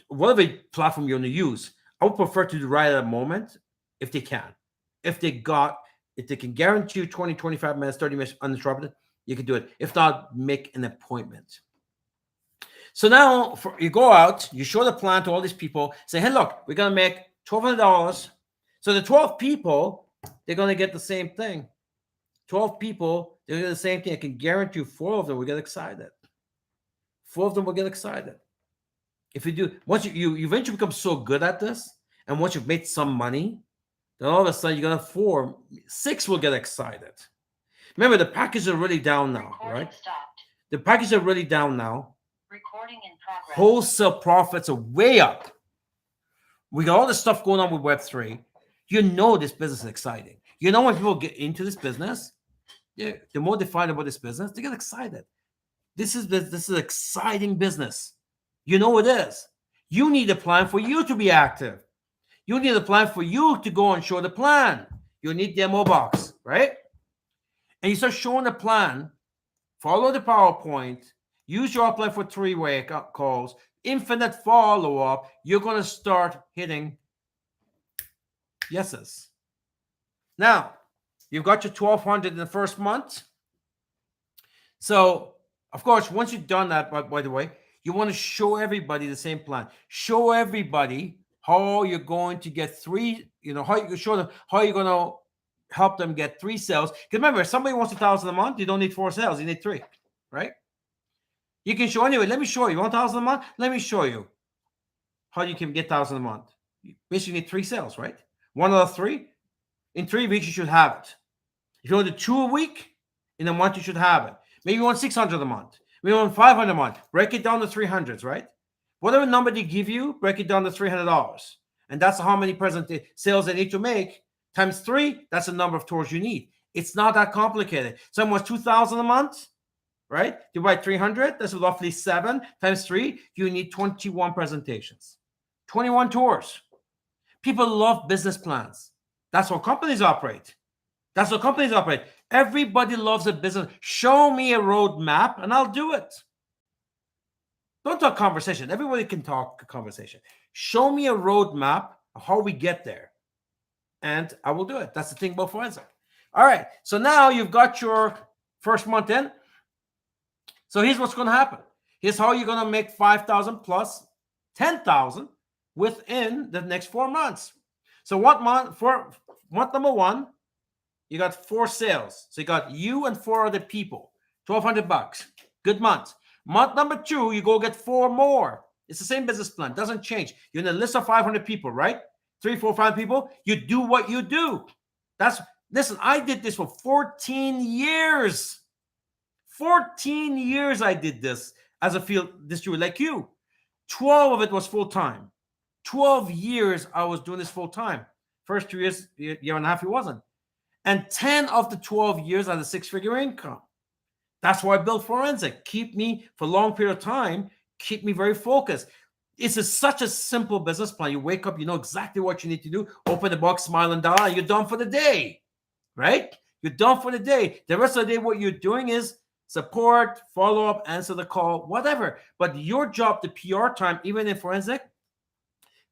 S2: whatever platform you want to use. I would prefer to do right at that moment if they can. If they can guarantee you 20, 25 minutes, 30 minutes uninterrupted, you can do it. If not, make an appointment. So now you go out, you show the plan to all these people, say, hey, look, we're going to make $1,200. So the 12 people, they're going to get the same thing. 12 people, they're going to get the same thing. I can guarantee you 4 of them will get excited. 4 of them will get excited. If you do, once you eventually become so good at this, and once you've made some money, then all of a sudden you're going to 6 will get excited. Remember, the packages are really down now, right? Stopped. The packages are really down now. Recording in progress. Wholesale profits are way up. We got all this stuff going on with Web3. You know this business is exciting. You know when people get into this business, the more they find about this business, they get excited. This is exciting business. You know it is. You need a plan for you to be active. You need a plan for you to go and show the plan. You need demo box, right? And you start showing the plan, follow the PowerPoint, use your upline for 3-way calls, infinite follow-up. You're going to start hitting yeses. Now, you've got your 1,200 in the first month. So, of course, once you've done that, by the way, you want to show everybody the same plan. Show everybody how you're going to get three, how you show them how you're going to help them get three sales. Because remember, if somebody wants 1,000 a month, you don't need four sales, you need three, right? You can show anyway. Let me show you 1,000 a month. Let me show you how you can get 1,000 a month. You basically need three sales, right? One out of three. In 3 weeks, you should have it. If you want to do two a week, in a month, you should have it. Maybe you want 600 a month. Maybe you want 500 a month. Break it down to 300s, right? Whatever number they give you, break it down to $300. And that's how many present sales they need to make. Times three, that's the number of tours you need. It's not that complicated. Someone wants 2,000 a month, right? Divide 300, that's roughly 7 times 3. You need 21 presentations, 21 tours. People love business plans. That's how companies operate. That's how companies operate. Everybody loves a business. Show me a roadmap and I'll do it. Don't talk conversation. Everybody can talk conversation. Show me a roadmap of how we get there, and I will do it. That's the thing about forensic. All right. So now you've got your first month in. So here's what's going to happen. Here's how you're going to make 5,000 plus 10,000 within the next 4 months. So for month number one, you got 4 sales. So you got you and 4 other people, $1,200. Good month. Month number 2, you go get 4 more. It's the same business plan. Doesn't change. You're in a list of 500 people, right? 3, 4, 5 people. You do what you do. Listen, I did this for 14 years. 14 years I did this as a field distributor like you. 12 of it was full-time. 12 years I was doing this full-time. First 2 years, year and a half, it wasn't. And 10 of the 12 years I had a 6-figure income. That's why I built Forensic. Keep me for a long period of time, keep me very focused. Such a simple business plan. You wake up, you know exactly what you need to do. Open the box, smile and die, and you're done for the day, right? You're done for the day. The rest of the day, what you're doing is support, follow up, answer the call, whatever. But your job, the PR time, even in Forensic,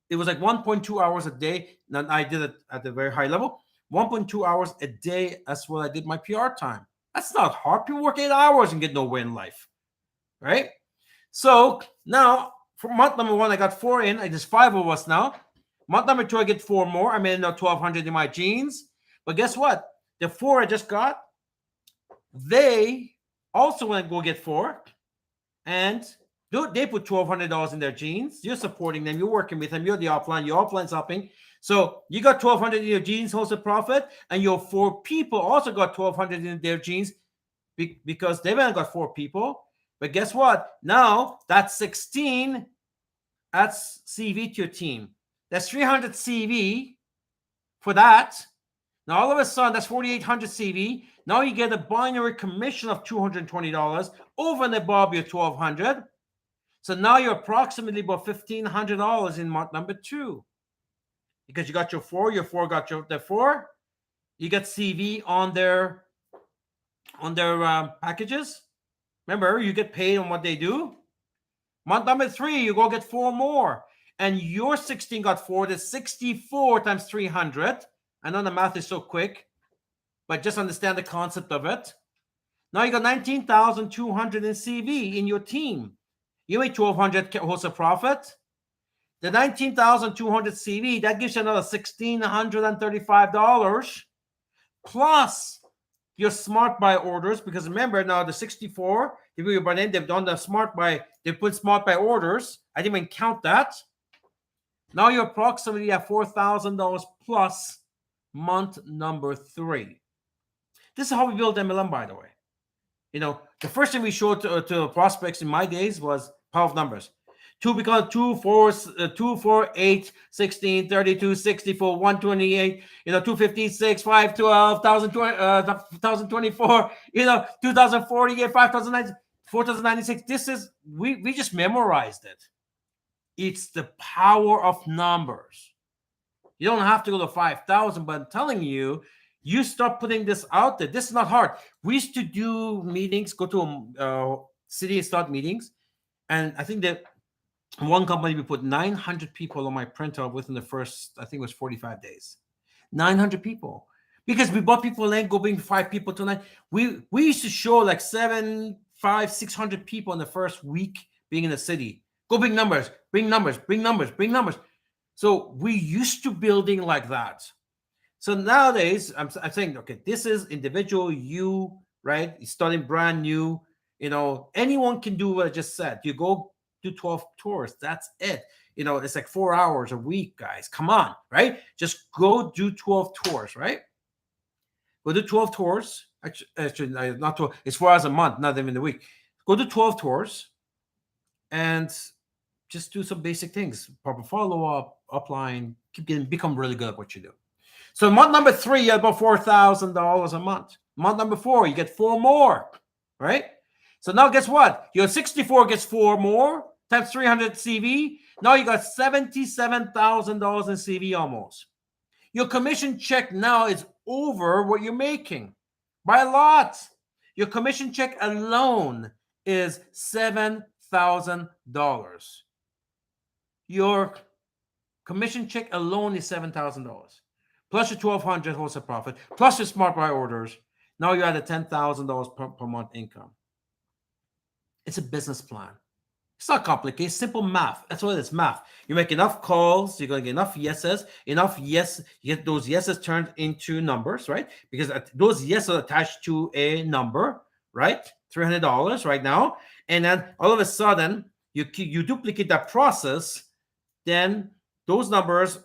S2: it was like 1.2 hours a day. And I did it at a very high level. 1.2 hours a day. That's what I did my PR time. That's not hard. People work 8 hours and get nowhere in life, right? So now for month number 1, I got 4 in. There's 5 of us now. Month number 2, I get 4 more. I made another 1,200 in my jeans. But guess what? The 4 I just got, they also want to go get 4. And they put $1,200 in their jeans. You're supporting them. You're working with them. You're the offline. Your offline's helping. So you got 1,200 in your jeans, hosted profit, and your 4 people also got 1,200 in their jeans because they've only got 4 people. But guess what? Now that's 16. That's CV to your team. That's 300 CV for that. Now all of a sudden, that's 4,800 CV. Now you get a binary commission of $220 over and above your 1,200. So now you're approximately about $1,500 in month number 2. Because you got your 4 got the 4. You get CV on their packages. Remember, you get paid on what they do. Month number 3, you go get 4 more. And your 16 got 4. That's 64 times 300. I know the math is so quick, but just understand the concept of it. Now you got 19,200 in CV in your team. You made 1,200 wholesale profit. The 19,200 CV, that gives you another $1,635 plus your smart buy orders. Because remember now the 64, they've done the smart buy, they put smart buy orders. I didn't even count that. Now you're approximately at $4,000 plus month number 3. This is how we build MLM, by the way. The first thing we showed to prospects in my days was power of numbers. 2 becomes 2, 4, 2, 4, 8, 16, 32, 64, 128, 256, 512, 1024, 2048, 5090, 4096. This is, we just memorized it. It's the power of numbers. You don't have to go to 5,000, but I'm telling you, you start putting this out there. This is not hard. We used to do meetings, go to a city and start meetings. And I think that one company, we put 900 people on my printout within the first, I think it was 45 days. 900 people. Because we brought people in, go bring 5 people tonight. We used to show like 700, 500, 600 people in the first week being in the city. Go bring numbers, bring numbers, bring numbers, bring numbers. So we used to building like that. So nowadays, I'm saying, okay, this is individual you, right? You're starting brand new. Anyone can do what I just said. You go do 12 tours. That's it. It's like 4 hours a week, guys. Come on, right? Just go do 12 tours, right? Go do 12 tours. Actually, not 12. It's 4 hours a month, not even a week. Go do 12 tours and just do some basic things. Proper follow up, upline, become really good at what you do. So month number 3, you have about $4,000 a month. Month number 4, you get 4 more, right? So now guess what? Your 64 gets 4 more times 300 CV. Now you got $77,000 in CV almost. Your commission check now is over what you're making by a lot. Your commission check alone is $7,000. Your commission check alone is $7,000. Plus your 1,200 wholesale profit, plus your smart buy orders. Now you're at a $10,000 per month income. It's a business plan. It's not complicated. It's simple math. That's what it is, math. You make enough calls, you're going to get enough yeses. Enough yes, you get those yeses turned into numbers, right? Because those yeses are attached to a number, right? $300 right now. And then all of a sudden, you duplicate that process, then those numbers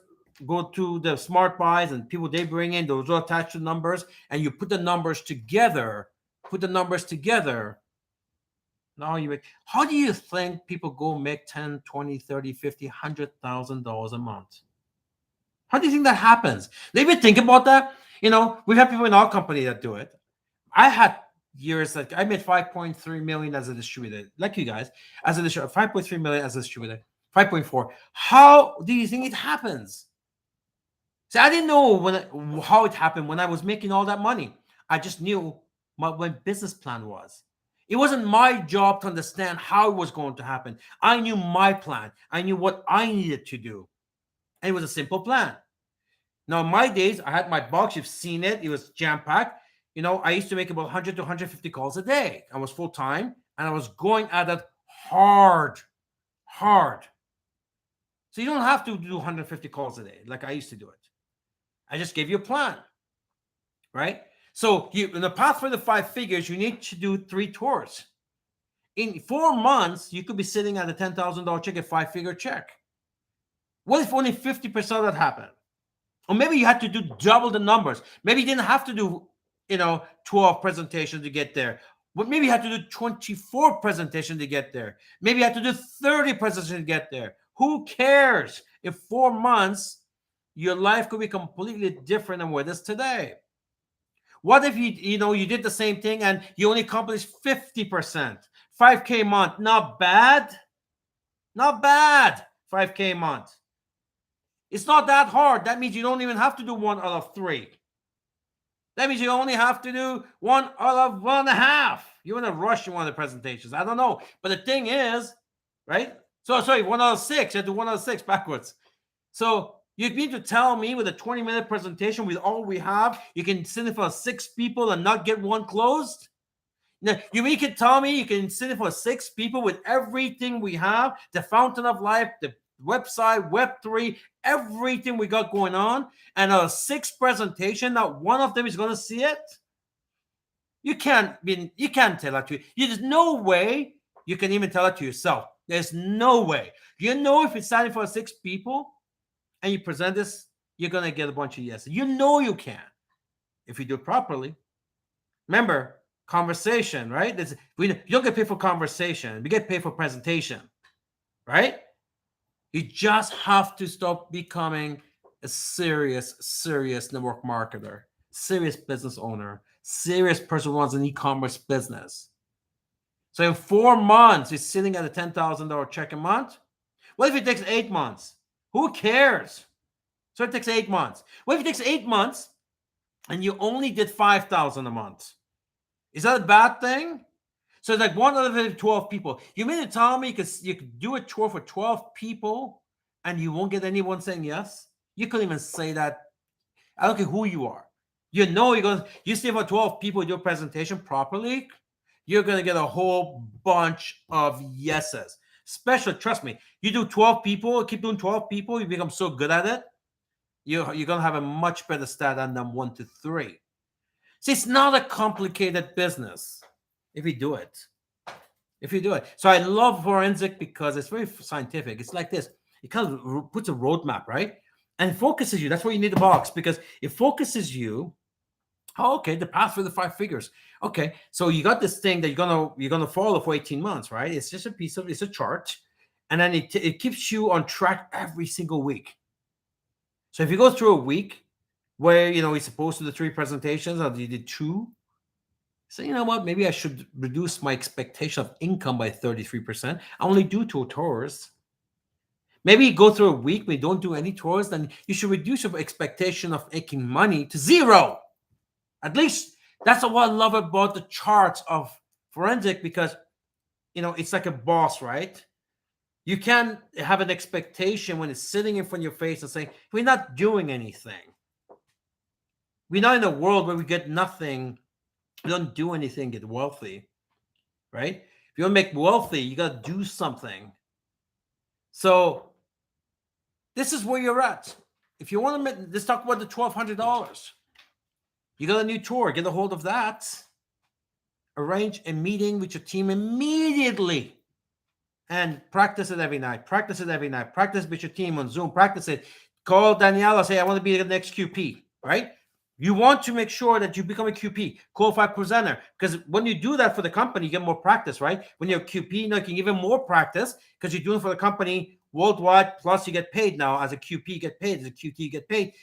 S2: go to the smart buys and people they bring in, those are attached to numbers, and you put the numbers together. Now you make, how do you think people go make 10, 20, 30, 50, $100,000 a month? How do you think that happens? They even think about that. We've had people in our company that do it. I had years that I made 5.3 million as a distributor, like you guys, as a distributor, 5.3 million as a distributor, 5.4. How do you think it happens? See, I didn't know how it happened when I was making all that money. I just knew what my business plan was. It wasn't my job to understand how it was going to happen. I knew my plan. I knew what I needed to do. And it was a simple plan. Now, in my days, I had my box. You've seen it. It was jam-packed. I used to make about 100 to 150 calls a day. I was full-time, and I was going at it hard. So you don't have to do 150 calls a day like I used to do it. I just gave you a plan, right? So in the path for the 5 figures, you need to do 3 tours. In 4 months, you could be sitting at a $10,000 check, a 5-figure check. What if only 50% of that happened? Or maybe you had to do double the numbers. Maybe you didn't have to do, 12 presentations to get there. But maybe you had to do 24 presentations to get there. Maybe you had to do 30 presentations to get there. Who cares? In 4 months, your life could be completely different than what it is today. What if you did the same thing and you only accomplished 50%? 5K a month, not bad. 5K a month. It's not that hard. That means you don't even have to do 1 out of 3. That means you only have to do 1 out of 1.5. You want to rush in one of the presentations. I don't know. But the thing is, right? So, sorry, 1 out of 6. You have to do 1 out of 6 backwards. So you mean to tell me with a 20-minute presentation with all we have, you can sit in for 6 people and not get one closed? Now, you mean you can tell me you can sit in for 6 people with everything we have, the Fountain of Life, the website, Web3, everything we got going on, and a 6 presentation, not one of them is going to see it? You can't tell that to you. There's no way you can even tell it to yourself. There's no way. If you're standing for 6 people and you present this, you're going to get a bunch of yes. You can if you do it properly. Remember, conversation, right? You don't get paid for conversation. We get paid for presentation, right? You just have to stop becoming a serious network marketer, serious business owner, serious person who runs an e-commerce business. So in 4 months, you're sitting at a $10,000 check a month. What if it takes 8 months? Who cares? So it takes 8 months. What if it takes 8 months and you only did $5,000 a month? Is that a bad thing? So it's like 1 out of 12 people. You mean to tell me you could do a tour for 12 people and you won't get anyone saying yes? You couldn't even say that. I don't care who you are. You stay for 12 people, do a presentation properly, you're going to get a whole bunch of yeses. Especially, trust me, you do 12 people, keep doing 12 people, you become so good at it, you're going to have a much better stat than them 1 to 3. See, it's not a complicated business if you do it. If you do it. So I love forensic because it's very scientific. It's like this. It kind of puts a roadmap, right? And focuses you. That's why you need the box, because it focuses you. Oh, okay, the path for the 5 figures. Okay, so you got this thing that you're gonna follow for 18 months, right? It's just it's a chart, and then it keeps you on track every single week. So if you go through a week where you're supposed to do 3 presentations and you did 2, so you know what? Maybe I should reduce my expectation of income by 33%. I only do 2 tours. Maybe you go through a week, we don't do any tours, then you should reduce your expectation of making money to 0. At least that's what I love about the charts of forensic, because it's like a boss, right? You can't have an expectation when it's sitting in front of your face and saying, we're not doing anything. We're not in a world where we get nothing. We don't do anything, get wealthy, right? If you want to make wealthy, you got to do something. So this is where you're at. If you want to, let's talk about the $1,200. You got a new tour, get a hold of that. Arrange a meeting with your team immediately and practice it every night. Practice it every night. Practice with your team on Zoom. Practice it. Call Daniela, say, I want to be the next QP, right? You want to make sure that you become a QP, qualified presenter, because when you do that for the company, you get more practice, right? When you're a QP, you can give them more practice because you're doing it for the company worldwide, plus you get paid now. As a QP, you get paid. As a QT, you get paid.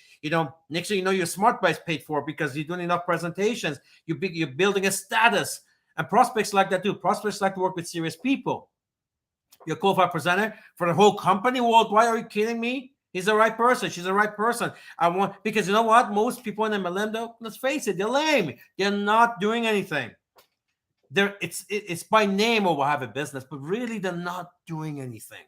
S2: Next thing you know, your smart buy is paid for because you're doing enough presentations. You're building a status. And prospects like that too. Prospects like to work with serious people. You're a qualified presenter for the whole company worldwide. Are you kidding me? He's the right person. She's the right person. Because you know what? Most people in MLM, let's face it, they're lame. They're not doing anything. It's by name or we'll have a business, but really they're not doing anything.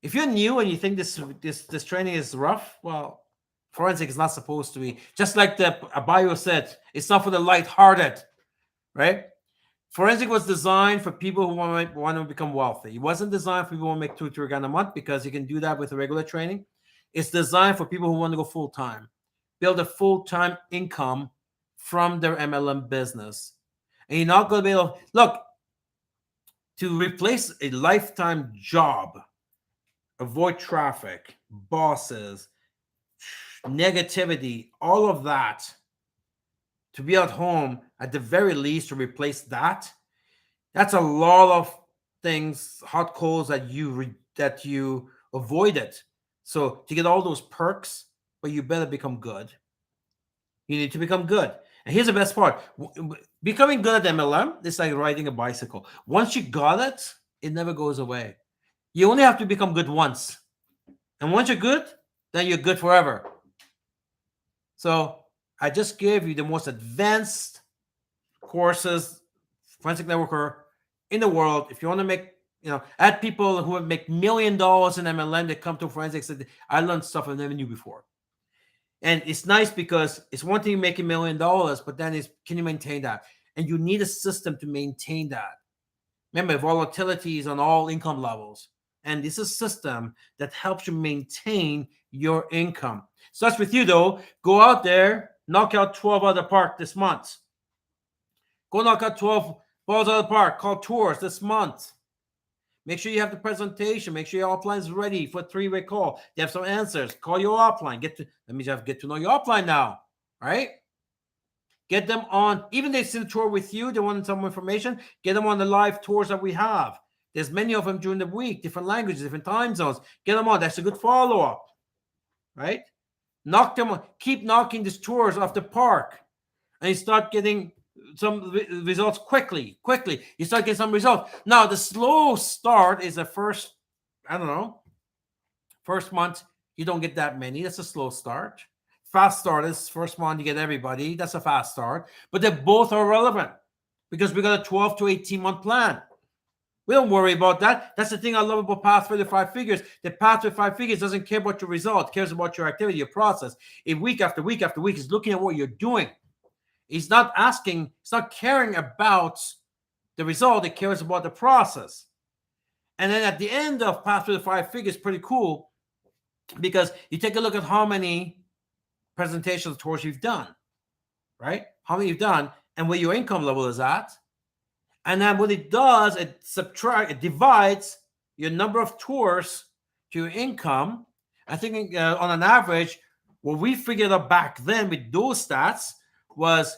S2: If you're new and you think this training is rough, well, forensic is not supposed to be. Just like the bio said, it's not for the lighthearted, right? Forensic was designed for people who want to become wealthy. It wasn't designed for people who want to make $2-3 grand a month, because you can do that with a regular training. It's designed for people who want to go full-time, build a full-time income from their MLM business. And you're not going to be able to replace a lifetime job, avoid traffic, bosses, negativity, all of that, to be at home at the very least to replace that. That's a lot of things, hot coals that you avoided. So to get all those perks, but you better become good. You need to become good. And here's the best part. Becoming good at MLM is like riding a bicycle. Once you got it, it never goes away. You only have to become good once. And once you're good, then you're good forever. So I just gave you the most advanced courses, forensic networker in the world. If you want to make, I had people who make $1 million in MLM that come to forensics. I learned stuff I never knew before. And it's nice because it's one thing you make $1 million, but then can you maintain that? And you need a system to maintain that. Remember, volatility is on all income levels. And this is a system that helps you maintain your income. Starts with you, though. Go out there, knock out 12 out of the park this month. Go knock out 12 balls out of the park. Call tours this month. Make sure you have the presentation. Make sure your upline is ready for a 3-way call. You have some answers. Call your upline. That means you have to get to know your upline now, right? Get them on. Even if they sit a tour with you, they want some information, get them on the live tours that we have. There's many of them during the week, different languages, different time zones. Get them on. That's a good follow-up, right? Knock them on. Keep knocking these tours off the park, and you start getting some results quickly. You start getting some results. Now, the slow start is the first month, you don't get that many. That's a slow start. Fast start is first month, you get everybody. That's a fast start. But they both are relevant because we got a 12 to 18-month plan. We don't worry about that. That's the thing I love about Pathway to 5 Figures. The Pathway to 5 Figures doesn't care about your result. It cares about your activity, your process. If week after week after week, is looking at what you're doing. He's not caring about the result. It cares about the process. And then at the end of Path to the Five Figures, pretty cool because you take a look at how many presentations, tours you've done, right? How many you've done and where your income level is at. And then what it does, it divides your number of tours to your income. I think on an average, what we figured out back then with those stats was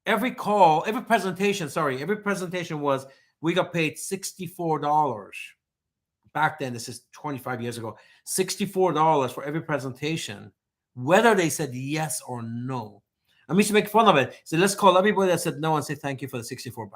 S2: every presentation was, we got paid $64. Back then, this is 25 years ago, $64 for every presentation, whether they said yes or no. And we used to make fun of it. So let's call everybody that said no and say thank you for the $64.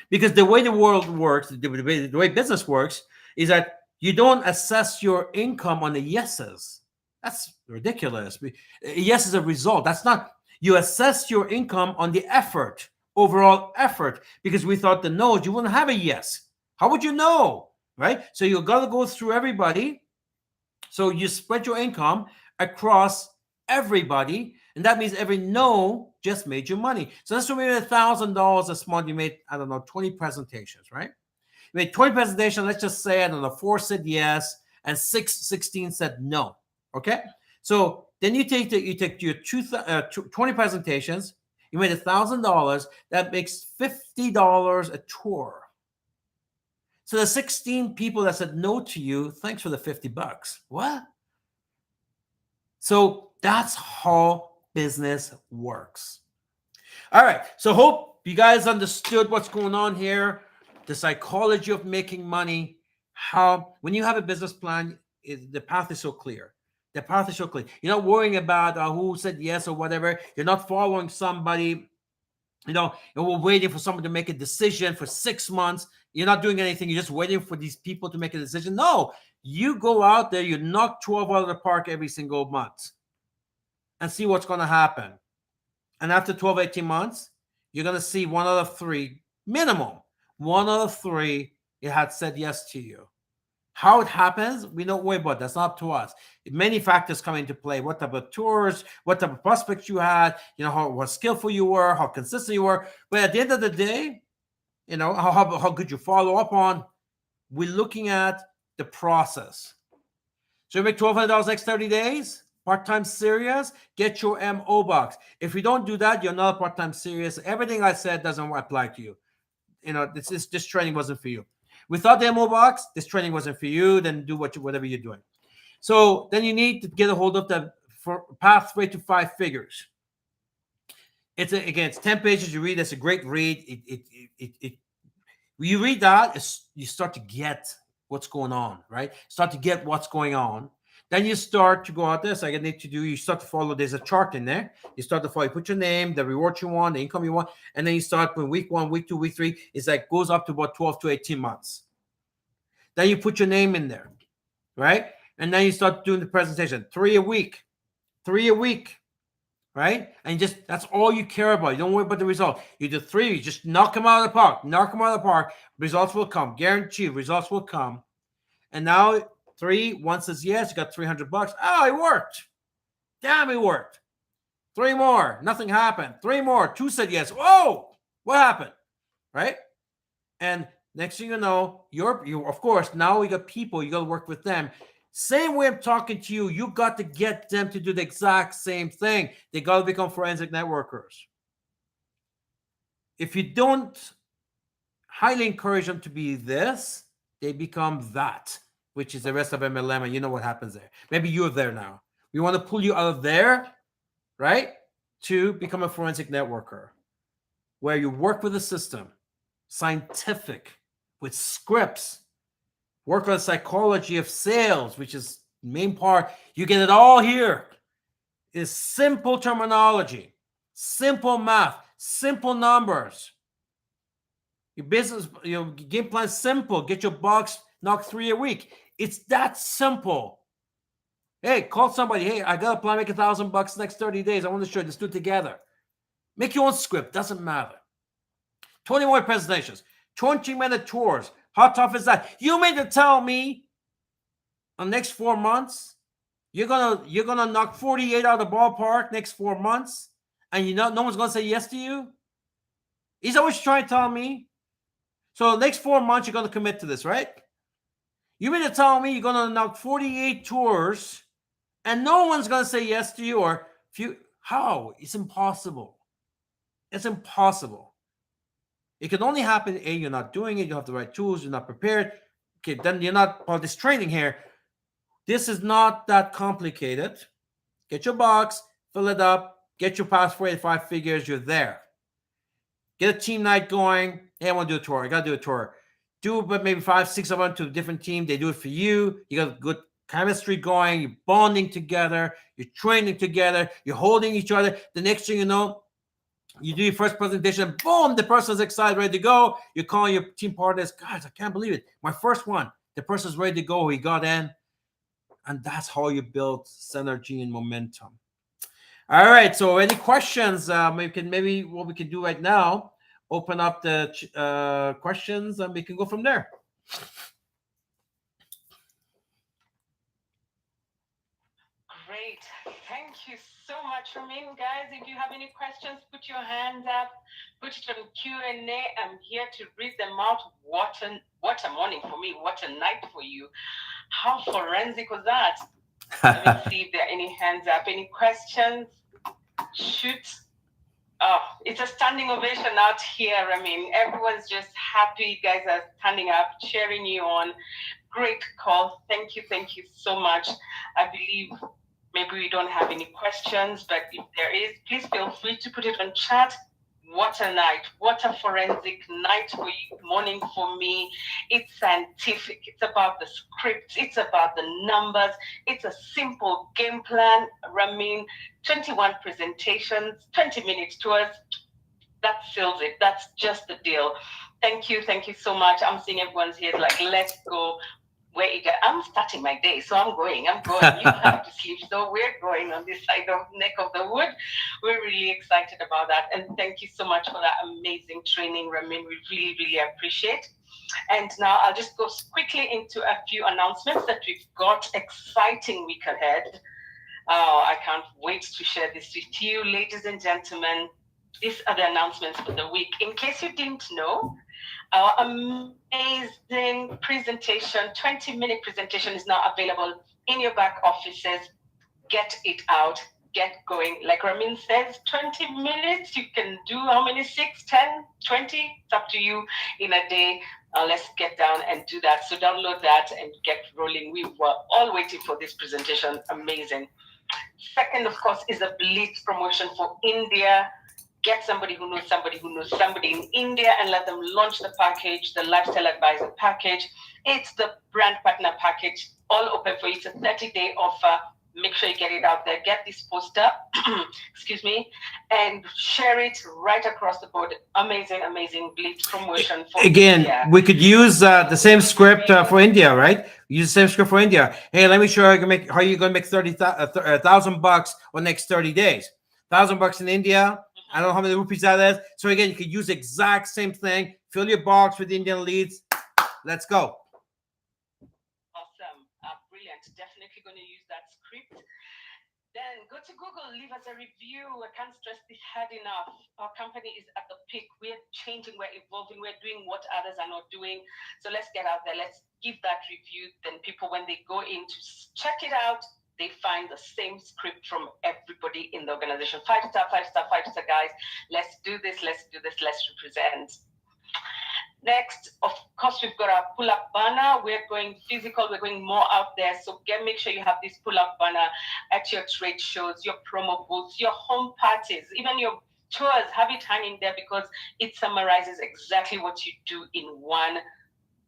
S2: Because the way the world works, the way business works, is that you don't assess your income on the yeses. That's ridiculous. Yes is a result. That's not, you assess your income on the effort, overall effort, because we thought the no's, you wouldn't have a yes. How would you know, right? So you got to go through everybody. So you spread your income across everybody, and that means every no just made you money. So that's what we made $1,000 this month. You made, I don't know, 20 presentations, right? You made 20 presentations. Let's just say, I don't know, 4 said yes and 16 said no. Okay. So then you take your 20 presentations. You made $1,000. That makes $50 a tour. So the 16 people that said no to you, thanks for the $50. What? So that's how business works. All right. So hope you guys understood what's going on here, the psychology of making money, how when you have a business plan, the path is so clear. The path is so clear. You're not worrying about who said yes or whatever. You're not following somebody, and we're waiting for someone to make a decision for 6 months. You're not doing anything. You're just waiting for these people to make a decision. No, you go out there, you knock 12 out of the park every single month and see what's going to happen. And after 12, 18 months, you're going to see 1 out of 3, minimum, 1 out of 3, it had said yes to you. How it happens, we don't worry about. That's not up to us. Many factors come into play. What type of tours, what type of prospects you had, how skillful you were, how consistent you were. But at the end of the day, how good you follow up on. We're looking at the process. So you make $1,200 next 30 days, part-time serious, get your MO box. If you don't do that, you're not part-time serious. Everything I said doesn't apply to you. This training wasn't for you. Without the MO box, this training wasn't for you. Then do whatever you're doing. So then you need to get a hold of the pathway to 5 figures. It's 10 pages. You read. It's a great read. When you read that, you start to get what's going on, right? Start to get what's going on. Then you start to go out there. So I need to do. You start to follow. There's a chart in there. You start to follow. You put your name, the reward you want, the income you want, and then you start with week 1, week 2, week 3. It's like goes up to about 12 to 18 months. Then you put your name in there, right? And then you start doing the presentation. 3 a week, right? And that's all you care about. You don't worry about the result. You do 3. You just knock them out of the park. Results will come. Guaranteed. Results will come. And now 3, 1 says yes. You got $300. Oh, it worked. Damn, it worked. 3 more. Nothing happened. 3 more. 2 said yes. Whoa, what happened? Right? And next thing you know, you of course, now we got people. You got to work with them. Same way I'm talking to you, you got to get them to do the exact same thing. They got to become forensic networkers. If you don't highly encourage them to be this, they become that, which is the rest of MLM, and you know what happens there. Maybe you're there now. We want to pull you out of there, right, to become a forensic networker, where you work with a system, scientific, with scripts, work on the psychology of sales, which is the main part. You get it all here. It's simple terminology, simple math, simple numbers. Your business, game plan is simple. Get your box, knock 3 a week. It's that simple. Hey, call somebody. Hey, I got a plan, make $1,000 next 30 days. I want to show you. Let's do it together. Make your own script. Doesn't matter. 20 more presentations, 20-minute tours. How tough is that? You mean to tell me the next 4 months, you're gonna knock 48 out of the ballpark next 4 months, and no one's gonna say yes to you? Is that what you're trying to tell me? So next 4 months, you're going to commit to this, right? You mean to tell me you're going to knock 48 tours and no one's going to say yes to you? Or few? How? It's impossible. It's impossible. It can only happen, A, you're not doing it, you have the right tools, you're not prepared. Okay, then you're not part of this training here. This is not that complicated. Get your box, fill it up, get your pass for 5 figures, you're there. Get a team night going. Hey, I want to do a tour. I got to do a tour. Do but maybe 5, 6 of them to a different team. They do it for you. You got good chemistry going. You're bonding together. You're training together. You're holding each other. The next thing you know, you do your first presentation. Boom, the person's excited, ready to go. You're calling your team partners. Guys, I can't believe it. My first one. The person's ready to go. He got in. And that's how you build synergy and momentum. All right. So, any questions? Maybe what we can do right now, open up the questions, and we can go from there.
S1: Great. Thank you so much, Ramin. Guys, if you have any questions, put your hands up, put it on Q&A. I'm here to read them out. What a morning for me. What a night for you. How forensic was that? Let me see if there are any hands up. Any questions? Shoot. Oh, it's a standing ovation out here. I mean, everyone's just happy. You guys are standing up, cheering you on. Great call. Thank you so much. I believe maybe we don't have any questions, but if there is, please feel free to put it on chat. What a night. What a forensic night for you, morning for me. It's scientific. It's about the script. It's about the numbers. It's a simple game plan. Ramin, 21 presentations, 20 minutes tours. That seals it. That's just the deal. Thank you so much. I'm seeing everyone's here like, let's go. Where you go. I'm starting my day, so I'm going. You have to sleep, so we're going on this side of neck of the wood. We're really excited about that, and thank you so much for that amazing training, Ramin. We really appreciate. And now I'll just go quickly into a few announcements that we've got. Exciting week ahead. Oh, I can't wait to share this with you, ladies and gentlemen. These are the announcements for the week. In case you didn't know, our amazing presentation, 20-minute presentation, is now available in your back offices. Get it out, get going. Like Ramin says, 20 minutes, you can do how many? 6, 10, 20? It's up to you in a day. Let's get down and do that. So download that and get rolling. We were all waiting for this presentation. Amazing. Second, of course, is a Blitz promotion for India. Get somebody who knows somebody in India and let them launch the package, the lifestyle advisor package. It's the brand partner package, all open for you. It's a 30-day offer. Make sure you get it out there. Get this poster, excuse me, and share it right across the board. Amazing Blitz promotion for
S2: Again,
S1: India.
S2: we could use the same script for India, right? Use the same script for India. Hey, let me show you how you going to make $1,000 on next 30 days. $1,000 in India. I don't know how many rupees that is. So again, you could use the exact same thing. Fill your box with Indian leads. Let's go.
S1: Awesome. Brilliant. Definitely going to use that script. Then go to Google, leave us a review. I can't stress this hard enough. Our company is at the peak. We're changing, we're evolving, we're doing what others are not doing. So let's get out there. Let's give that review. Then people, when they go in to check it out, they find the same script from everybody in the organization. 5-star, 5-star, 5-star, guys. Let's do this. Let's represent. Next, of course, we've got our pull-up banner. We're going physical. We're going more out there. So make sure you have this pull-up banner at your trade shows, your promo booths, your home parties, even your tours. Have it hanging there because it summarizes exactly what you do in one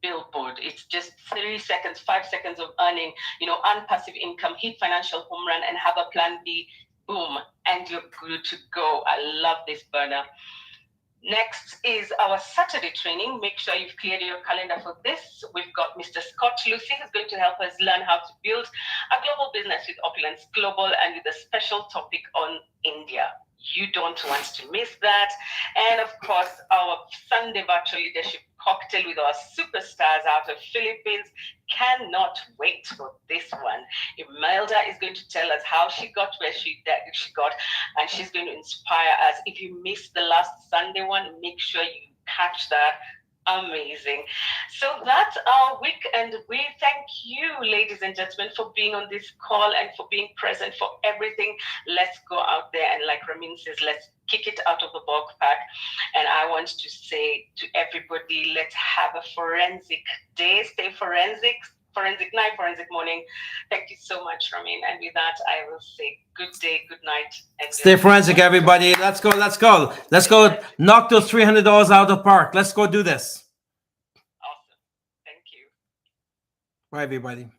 S1: billboard. It's just 3 seconds, 5 seconds of earning, earn passive income, hit financial home run, and have a plan B. Boom, and you're good to go. I love this banner. Next is our Saturday training. Make sure you've cleared your calendar for this. We've got Mr. Scott Lucy, who's going to help us learn how to build a global business with Opulence Global and with a special topic on India. You don't want to miss that. And of course, our Sunday virtual leadership cocktail with our superstars out of Philippines. Cannot wait for this one. Imelda is going to tell us how she got where she got, and she's going to inspire us. If you missed the last Sunday one, make sure you catch that. Amazing. So that's our week, and we thank you, ladies and gentlemen, for being on this call and for being present for everything. Let's go out there and, like Ramin says, let's kick it out of the bulk pack. And I want to say to everybody, let's have a forensic day. Stay forensic. Forensic night, forensic morning. Thank you so much, Ramin. And with that, I will say good day, good night, and
S2: Stay forensic, everybody. Let's go. Let's go. Let's go. Knock those $300 out of the park. Let's go do this.
S1: awesome. Thank you.
S2: Bye, everybody.